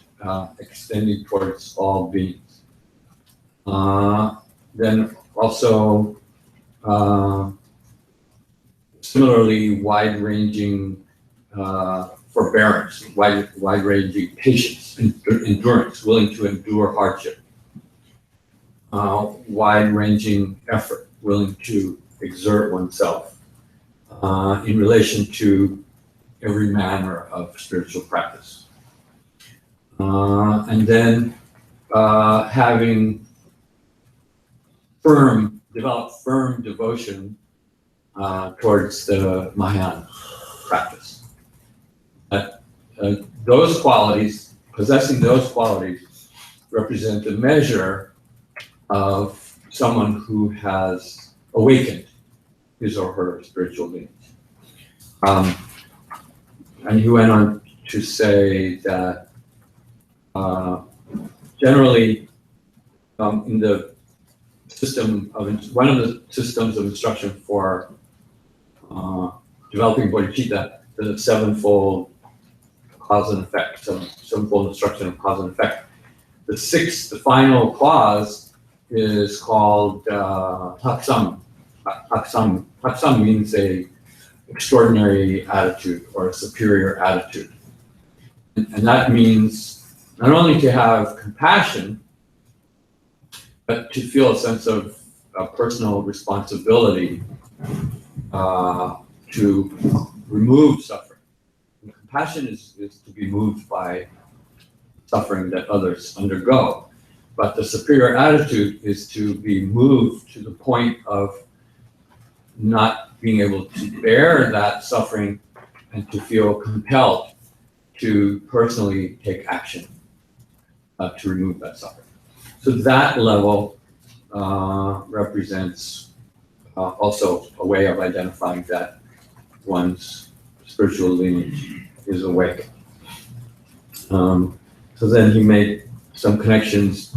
extending towards all beings. Then also similarly wide-ranging forbearance, wide-ranging patience, endurance, willing to endure hardship. Wide-ranging effort, willing to exert oneself in relation to every manner of spiritual practice. And then having developed firm devotion towards the Mahayana practice. Those qualities, possessing those qualities, represent the measure of someone who has awakened his or her spiritual lineage. And he went on to say that generally in the system of, one of the systems of instruction for developing bodhicitta, the sevenfold cause and effect, sevenfold instruction of cause and effect. The final clause is called taksam. Taksam means a extraordinary attitude or a superior attitude. And that means not only to have compassion, but to feel a sense of personal responsibility to remove suffering. And compassion is to be moved by suffering that others undergo. But the superior attitude is to be moved to the point of not being able to bear that suffering and to feel compelled to personally take action to remove that suffering. So that level represents also a way of identifying that one's spiritual lineage is awake. So then he made some connections.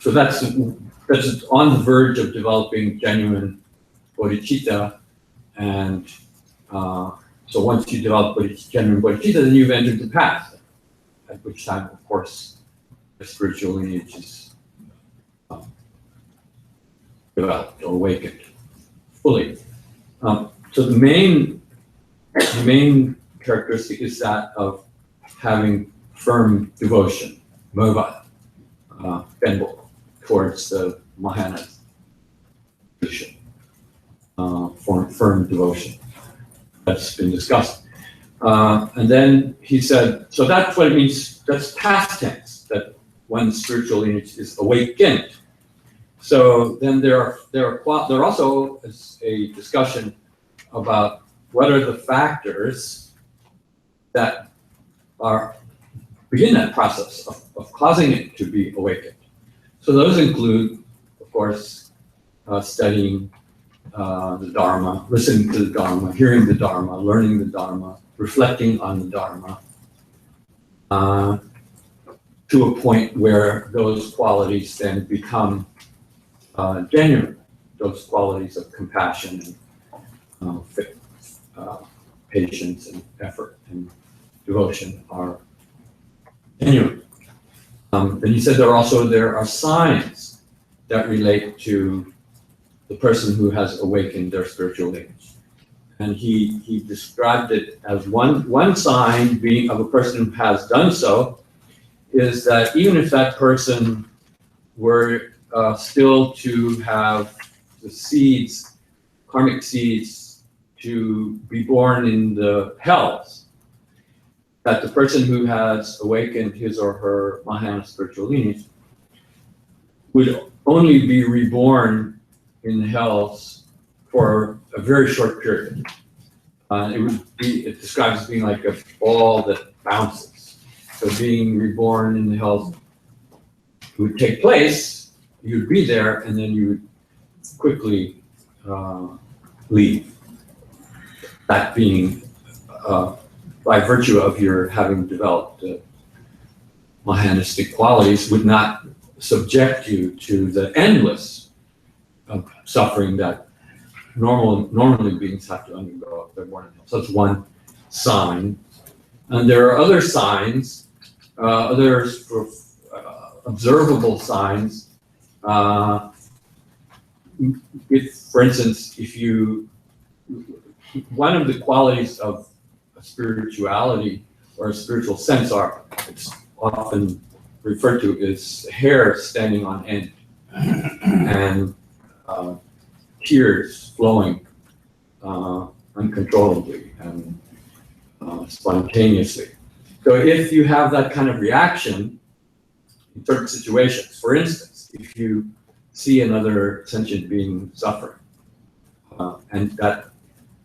So that's on the verge of developing genuine bodhicitta, and so once you develop genuine bodhicitta, then you've entered the path, at which time, of course, the spiritual lineage is developed or awakened fully. So the main characteristic is that of having firm devotion, mova, benbo, towards the Mahayana tradition, firm devotion. That's been discussed. And then he said, so that's what it means, that's past tense, that one's spiritual lineage is awakened. So then there also is a discussion about what are the factors that begin that process of causing it to be awakened. So those include, of course, studying the Dharma, listening to the Dharma, hearing the Dharma, learning the Dharma, reflecting on the Dharma, to a point where those qualities then become genuine. Those qualities of compassion and patience and effort and devotion are genuine. And he said there are signs that relate to the person who has awakened their spiritual lineage. And he described it as one sign being of a person who has done so is that even if that person were still to have the seeds, karmic seeds, to be born in the hells, that the person who has awakened his or her Mahayana spiritual lineage would only be reborn in the hells for a very short period. It describes as being like a ball that bounces. So being reborn in the hells would take place, you'd be there, and then you would quickly leave. That being by virtue of your having developed Mahayanistic qualities would not subject you to the endless suffering that normally beings have to undergo if they're born in hell. So that's one sign. And there are other signs, other observable signs. If, for instance, one of the qualities of a spirituality or a spiritual sense it's often referred to as hair standing on end and tears flowing uncontrollably and spontaneously. So if you have that kind of reaction in certain situations, for instance, if you see another sentient being suffering, and that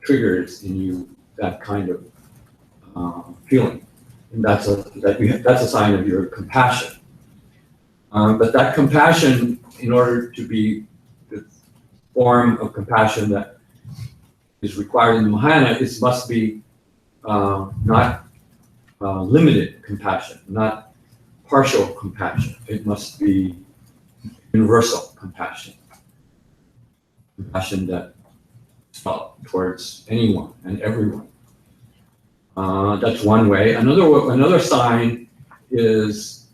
triggers in you that kind of feeling, and that's a sign of your compassion. But that compassion, in order to be the form of compassion that is required in the Mahayana, it must be not limited compassion, not partial compassion. It must be universal compassion, compassion that is felt towards anyone and everyone. That's one way. Another sign is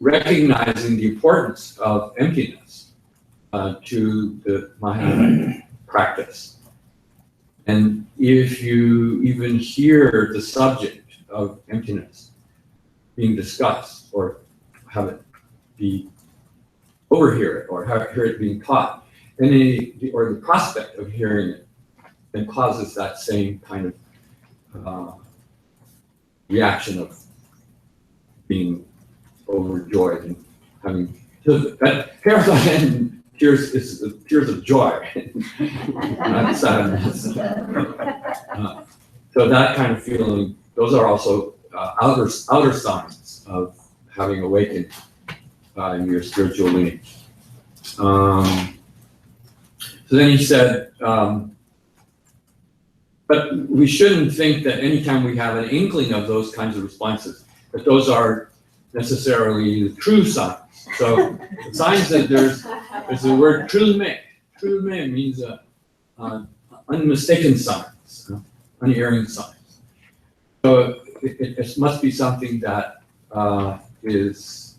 recognizing the importance of emptiness to the Mahayana practice. And if you even hear the subject of emptiness being discussed, or have it be overhear it, or hear it being taught, or the prospect of hearing it, then causes that same kind of reaction of being overjoyed and having hair on end tears is tears of joy, not sadness. So that kind of feeling, those are also outer signs of having awakened in your spiritual lineage. So then he said, but we shouldn't think that anytime we have an inkling of those kinds of responses, that those are necessarily the true signs. So the signs that there's the word trume. Trume means unmistaken signs, unerring signs. So it must be something that is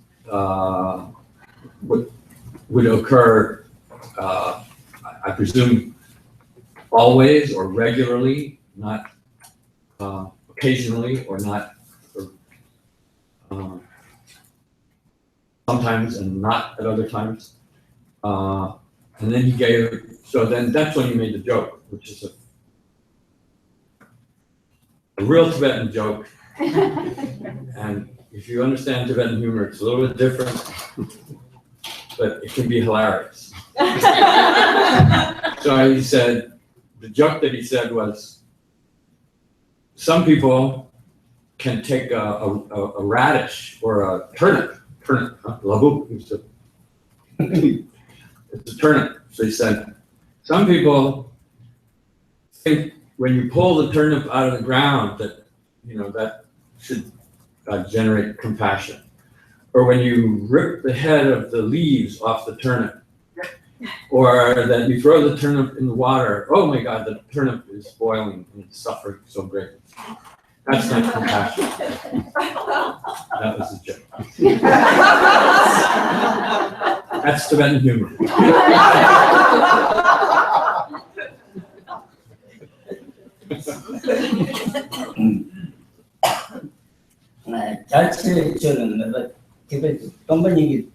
would occur, I presume, always or regularly, not occasionally, or not sometimes and not at other times. And then he gave, so then that's when he made the joke, which is a real Tibetan joke. And if you understand Tibetan humor, it's a little bit different, but it can be hilarious. So he said, the joke that he said was, some people can take a radish or a turnip, labu, it's a turnip. So he said, some people think when you pull the turnip out of the ground that, that should generate compassion. Or when you rip the head of the leaves off the turnip, or that you throw the turnip in the water, oh my God, the turnip is boiling and it's suffering so greatly. That's not compassion. That was a joke. That's Tibetan humor. 자체적으로 내가 티베트 동반이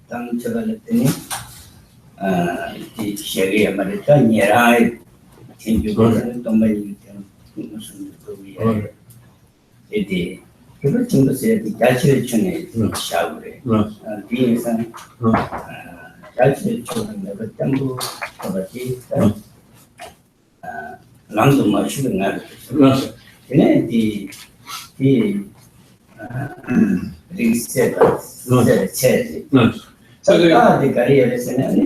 당처가 했더니 이 시리아 말이다 니라이 tenju거든 동반이 무슨 그게 di kiba chimbo se di gyalchir chune shaagure. Di insan gyalchir chune naga tambu kabati langdo ma shuga ngaru. Dine di ring seba che. Saka di kari yare se ne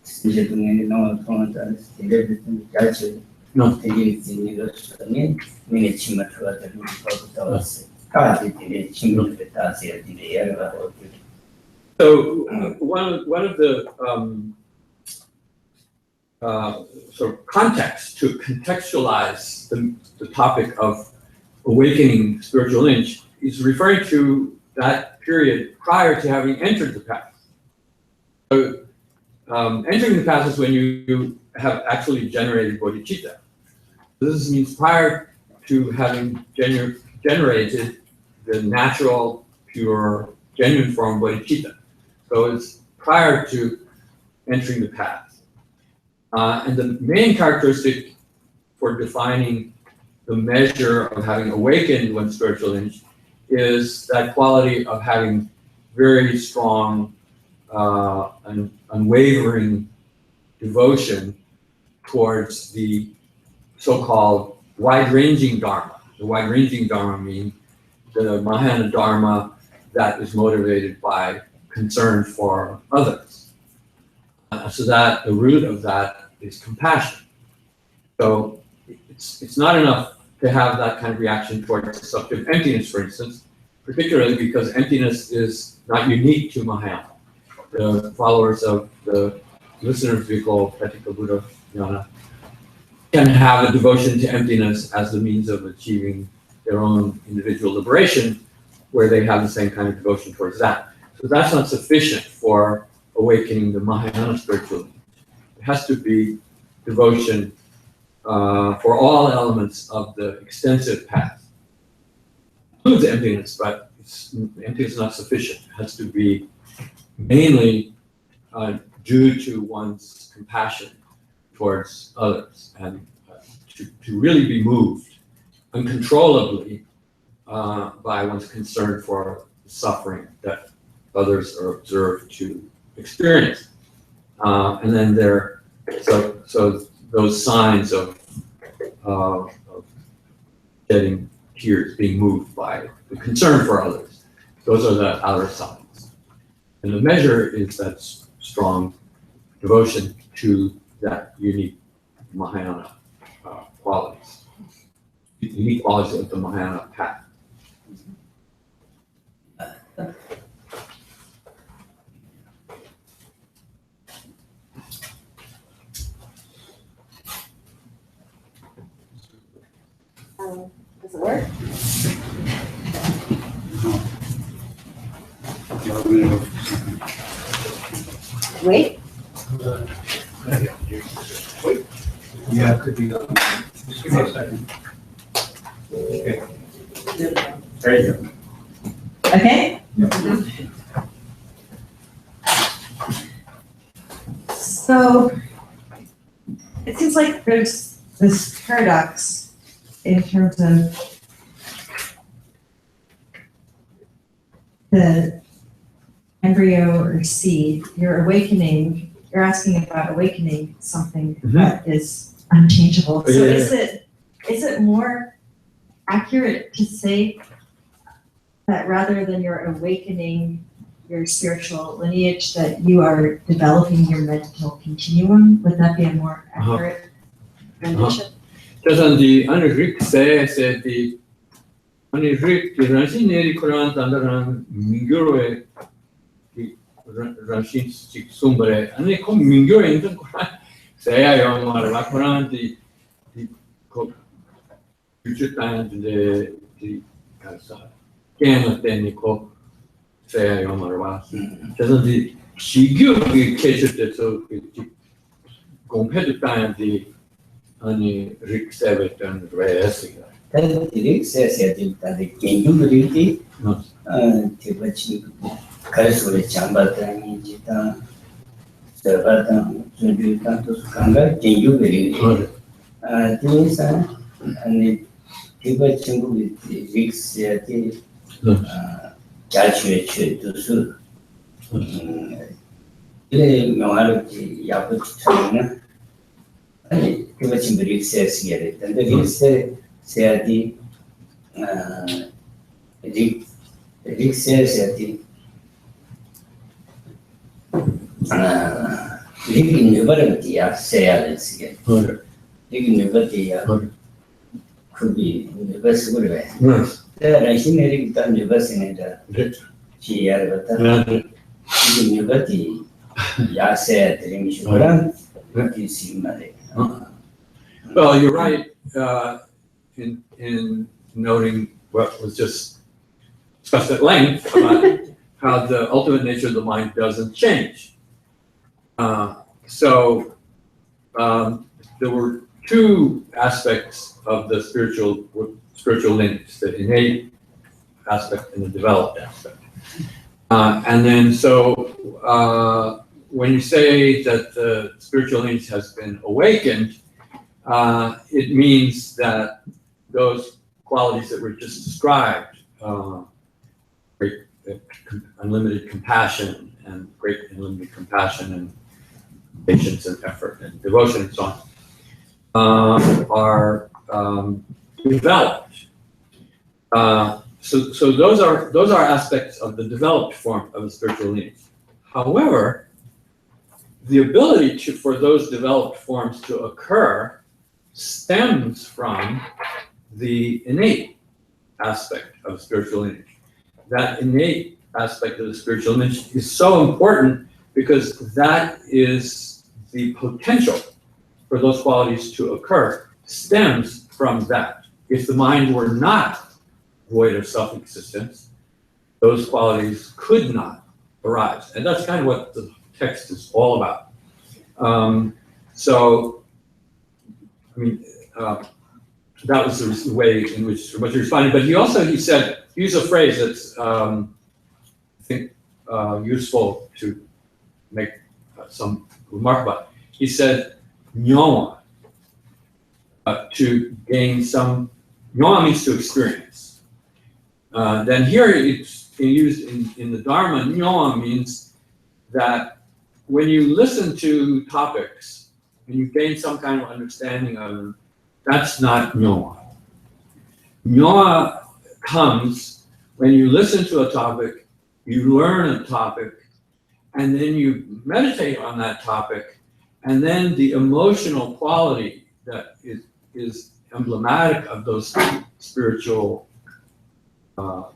Sijatungani no Tonta, Gyalchir. Theg Ziniga Sutani, Mini Chimatua, the Rupas, Kati, Chimu, the Tasia, the Area. So one of the sort of context to contextualize the topic of awakening spiritual lineage is referring to that period prior to having entered the path. So entering the path is when you have actually generated bodhicitta. This means prior to having generated the natural, pure, genuine form bodhicitta. So it's prior to entering the path. And the main characteristic for defining the measure of having awakened one's spiritual lineage is that quality of having very strong and unwavering devotion towards the so-called wide-ranging dharma. The wide-ranging dharma means the Mahayana dharma that is motivated by concern for others. So that the root of that is compassion. So it's not enough to have that kind of reaction towards subjective emptiness, for instance, particularly because emptiness is not unique to Mahayana. The followers of the listeners we call Pratika Buddha Jnana can have a devotion to emptiness as the means of achieving their own individual liberation, where they have the same kind of devotion towards that. So that's not sufficient for awakening the Mahayana spiritual lineage. It has to be devotion for all elements of the extensive path. It includes emptiness, but emptiness is not sufficient. It has to be mainly due to one's compassion towards others and to really be moved uncontrollably by one's concern for the suffering that others are observed to experience. And then so those signs of shedding tears, being moved by the concern for others, those are the outer signs. And the measure is that strong devotion to that unique Mahayana qualities, the unique qualities of the Mahayana path. Does it work? Wait. Yeah, it could be. Just give me a second. Okay. There you go. Okay. Yeah. So it seems like there's this paradox in terms of the embryo or seed. You're awakening, you're asking about awakening something that is unchangeable. So is it more accurate to say that rather than you're awakening your spiritual lineage, that you are developing your mental continuum? Would that be a more accurate rendition? Just the Rick says that the Rick Ranshin Koran Tantra Minguro Ranshin Sumbre, and they come Minguro in the Koran. Say I am a Koran, the Uttaratantra, the Gyumed, then you call say I am a just the Gyumed case that so compared to the Rick Savet and Reyes. Rick says that the Gyumed Khensur Jampa Jita Servata Tanto Kanga Gyumed and Tiba Chingu with Rixiati, Jachue Dusu, Maharuti Yapuchana, Tiba Chingu Rixia, and the Rixia Seati Rixia Seati. Living Nubatia, say again. Living Nubatia could be the best good way. There, I think I done the best in it. She had living Nubati, Yasa, Ring, what is human. Well, you're right in noting what was just discussed at length about how the ultimate nature of the mind doesn't change. So there were two aspects of the spiritual lineage, the innate aspect and the developed aspect. And then so when you say that the spiritual lineage has been awakened, it means that those qualities that were just described, great unlimited compassion and great unlimited compassion and patience and effort and devotion and so on, are developed. So those are aspects of the developed form of the spiritual lineage. However, the ability for those developed forms to occur stems from the innate aspect of spiritual lineage. That innate aspect of the spiritual lineage is so important because that is the potential for those qualities to occur, stems from that. If the mind were not void of self-existence, those qualities could not arise. And that's kind of what the text is all about. That was the way in which Rinpoche responded. But he said, he used a phrase that's, I think, useful to make some remark about. He said, nyoma, to gain some, nyoma means to experience. Then here it's used in the Dharma, nyoma means that when you listen to topics and you gain some kind of understanding of them, that's not nyoma. Nyoma comes when you listen to a topic, you learn a topic, and then you meditate on that topic, and then the emotional quality that is emblematic of those spiritual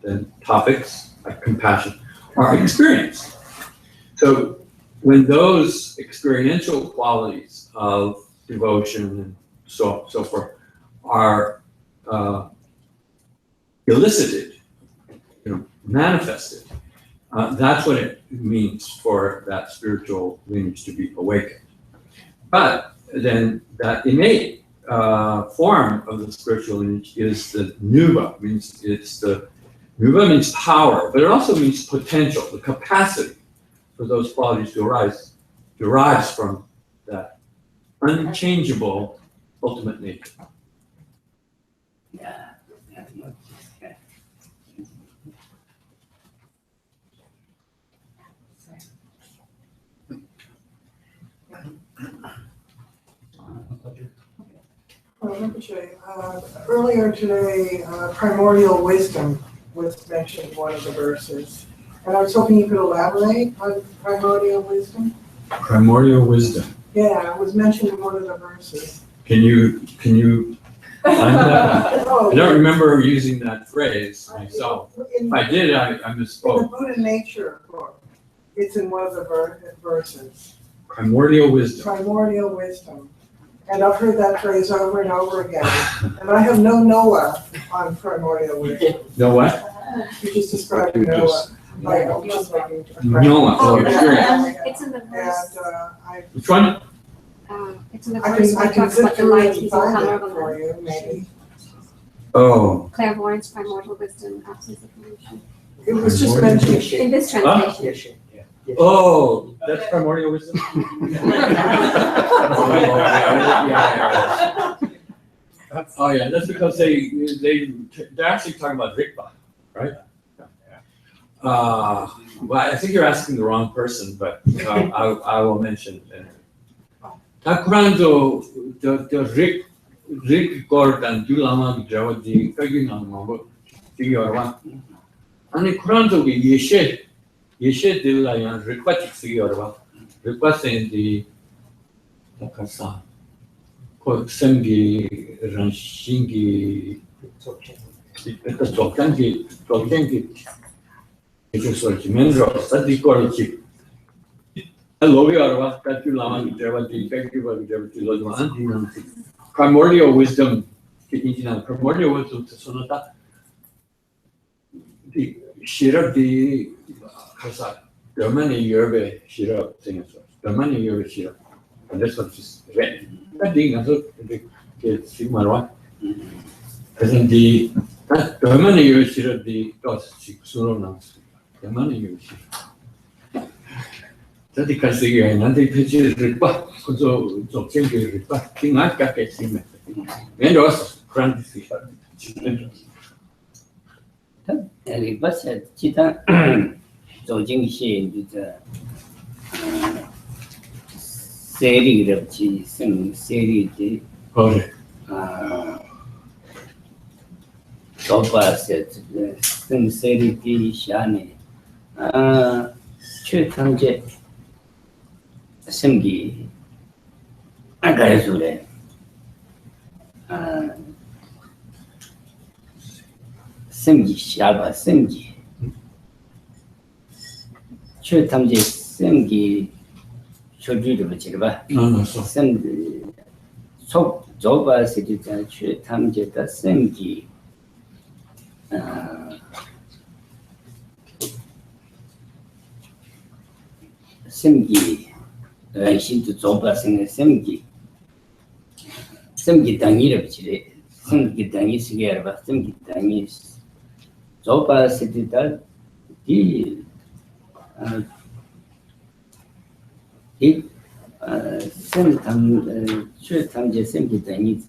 then topics, like compassion, are experienced. So when those experiential qualities of devotion and so forth are elicited, manifested, that's what it means for that spiritual lineage to be awakened. But then that innate form of the spiritual lineage is the nuba, nuba means power, but it also means potential, the capacity for those qualities to arise, derives from that unchangeable ultimate nature. Yeah. Rinpoche, earlier today, primordial wisdom was mentioned in one of the verses. And I was hoping you could elaborate on primordial wisdom. Primordial wisdom. Yeah, it was mentioned in one of the verses. Can you find that? Oh, I don't remember using that phrase myself. In If I did, I the misspoke. Buddha Nature book, it's in one of the verses. Primordial wisdom. Primordial wisdom. And I've heard that phrase over and over again. And I have no Noah on primordial wisdom. Know what? You just described Noah. Like, I'm just making Noah, experience. It's in the verse. And Which one? It's in the I verse can, where I it can talks about sit the through light it and he's find it intolerable. for you, maybe. Oh, Clairvoyance, primordial wisdom, absence of pollution. It was just mentioned. In this translation. oh, that's primordial wisdom? Oh, yeah, that's because they're actually talking about Rigpa, right? Well, I think you're asking the wrong person, but I will mention it. Takurando, the Rig Gordon, Dulama, Javadi, Kaginan, Figure. And the Kurando, Yeshe Dilayan, Ripatic Figure, requesting the Takasa, Sengi, Ranshingi, Tokangi, it was like Menro, study quality. Hello, we are what that you lama, primordial wisdom, primordial wisdom to Sonata. The Shirab, the Germany Yerbe Shirab thing, Germany Yerbe Shirab. And that's what she's read. That thing, I thought the Sigma, as in the Germany Yerbe Shirab, the Dos Suronans. The money you see. That because the another picture report, so change the report. Thing I got a thing. And also, grant Rinpoche Chita Zojing Shi Seri Rabchi, some Seri, Sopa said, some Seri Shani. Chutanje Simgi Agarazure Simgi Shaba Simgi Chutanje Simgi Chodu Chirba Simgi So Zoba City Chutamje the Simgi Simgi, Ranshin to Zoba Sing Simgi. Simgi Dangir of Chile, Simgi Dangis Gerba, Simgi Dangis. Zoba City that Tam Simgi Dangis,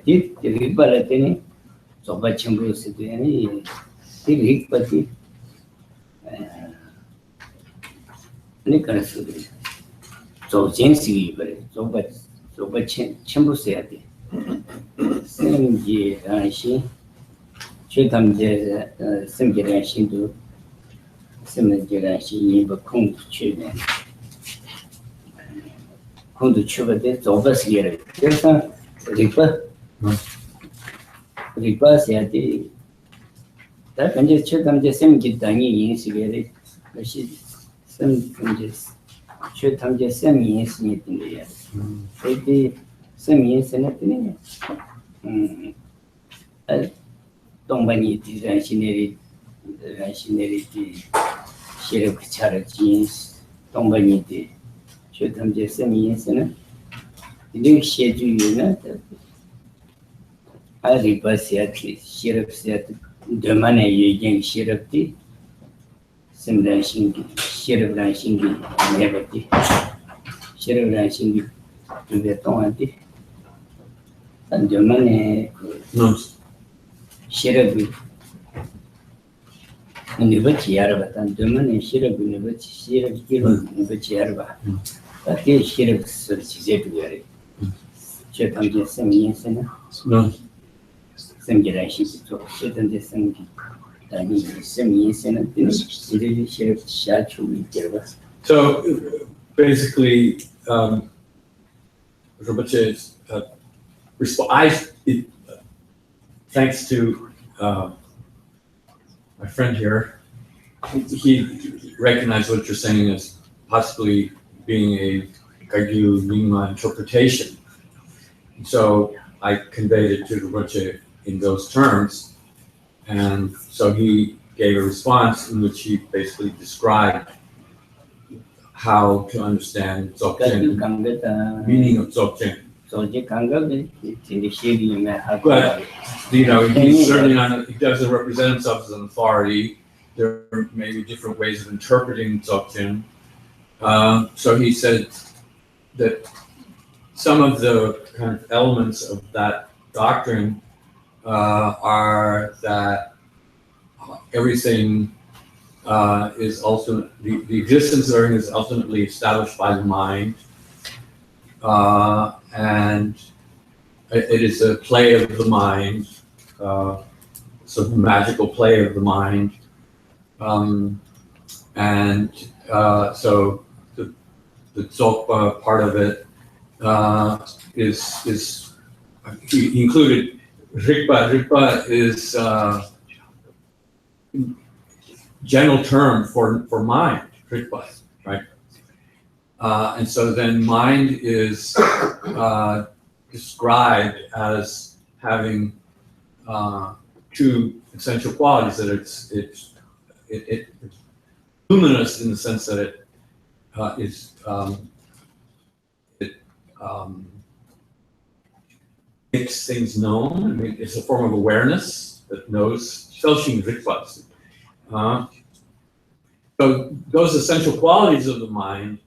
the Ribalatini, Zoba Chambu City, the Rikpati. Nicholas, so Jensi, but Chambu said, Simgi Ranshi, Chutam Simgi Ranshi to Simgi Ranshi, but Kung Children. Kung to Chuba, that's over here. There's a Ripa said, that can just Chutam the Simgi Dangi in Siberi, but she. Some just should come just some years in the year. Some years in it. I don't want to rationality, share of charities, don't want to should come just some years in it. You schedule you not. I reverse yet, share of set the money you can share of the similar Sheriff Ranching, never did. Sheriff Ranching to the Tonati. And the money, Sheriff Univertiarba, and the money Sheriff Univertiarba. But this Sheriff searches everywhere. Chetan just some years in a some generation, so Chetan just some. So basically, Rinpoche thanks to my friend here, he recognized what you're saying as possibly being a Gagyu Nyingma interpretation. So I conveyed it to Rinpoche in those terms. And so he gave a response in which he basically described how to understand Dzogchen, meaning of Dzogchen. But, he's certainly not, he doesn't represent himself as an authority. There may be different ways of interpreting Dzogchen. So he said that some of the kind of elements of that doctrine are that everything is ultimately, the existence of everything is ultimately established by the mind, and it is a play of the mind, sort of magical play of the mind, and so the Dzogpa part of it is he included rikpa. Rikpa is general term for mind, rikpa, right? And so then mind is described as having two essential qualities, that it's luminous in the sense that it makes things known. It's a form of awareness that knows. Shelshing rikpas. So those essential qualities of the mind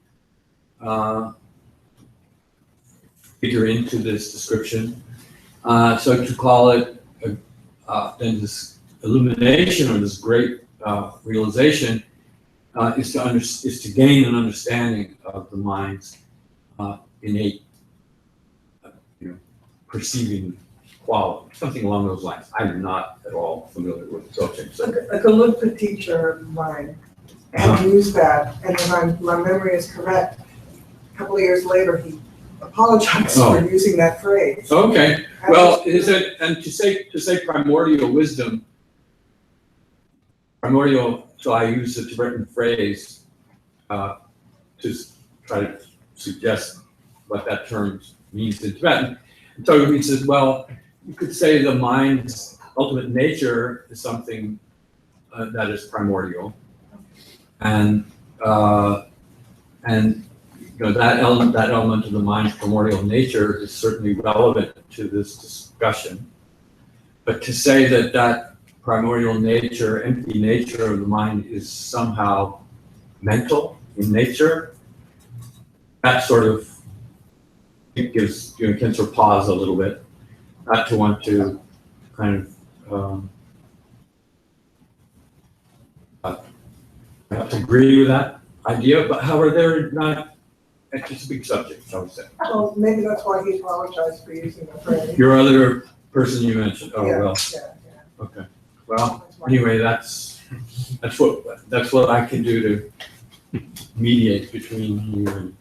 figure into this description. So to call it then this illumination, or this great realization, is to gain an understanding of the mind's innate, perceiving quality, something along those lines. I'm not at all familiar with Dzogchen. So. Like a Lutpa teacher of mine, and used that, and if my memory is correct, a couple of years later, he apologized for using that phrase. Okay, well, is it, and to say primordial wisdom, primordial, so I use the Tibetan phrase to try to suggest what that term means in Tibetan. And so he says, well, you could say the mind's ultimate nature is something that is primordial, and that element of the mind's primordial nature is certainly relevant to this discussion. But to say that primordial nature, empty nature of the mind is somehow mental in nature, that sort of, it gives Khensur pause a little bit, not to want to kind of I have to agree with that idea, but however, they're not, it's just a big subject, I would say. Well, maybe that's why he apologized for using the phrase. Your other person you mentioned, oh, Yeah, well, yeah. okay. Well, That's why. anyway, that's what I can do to mediate between you and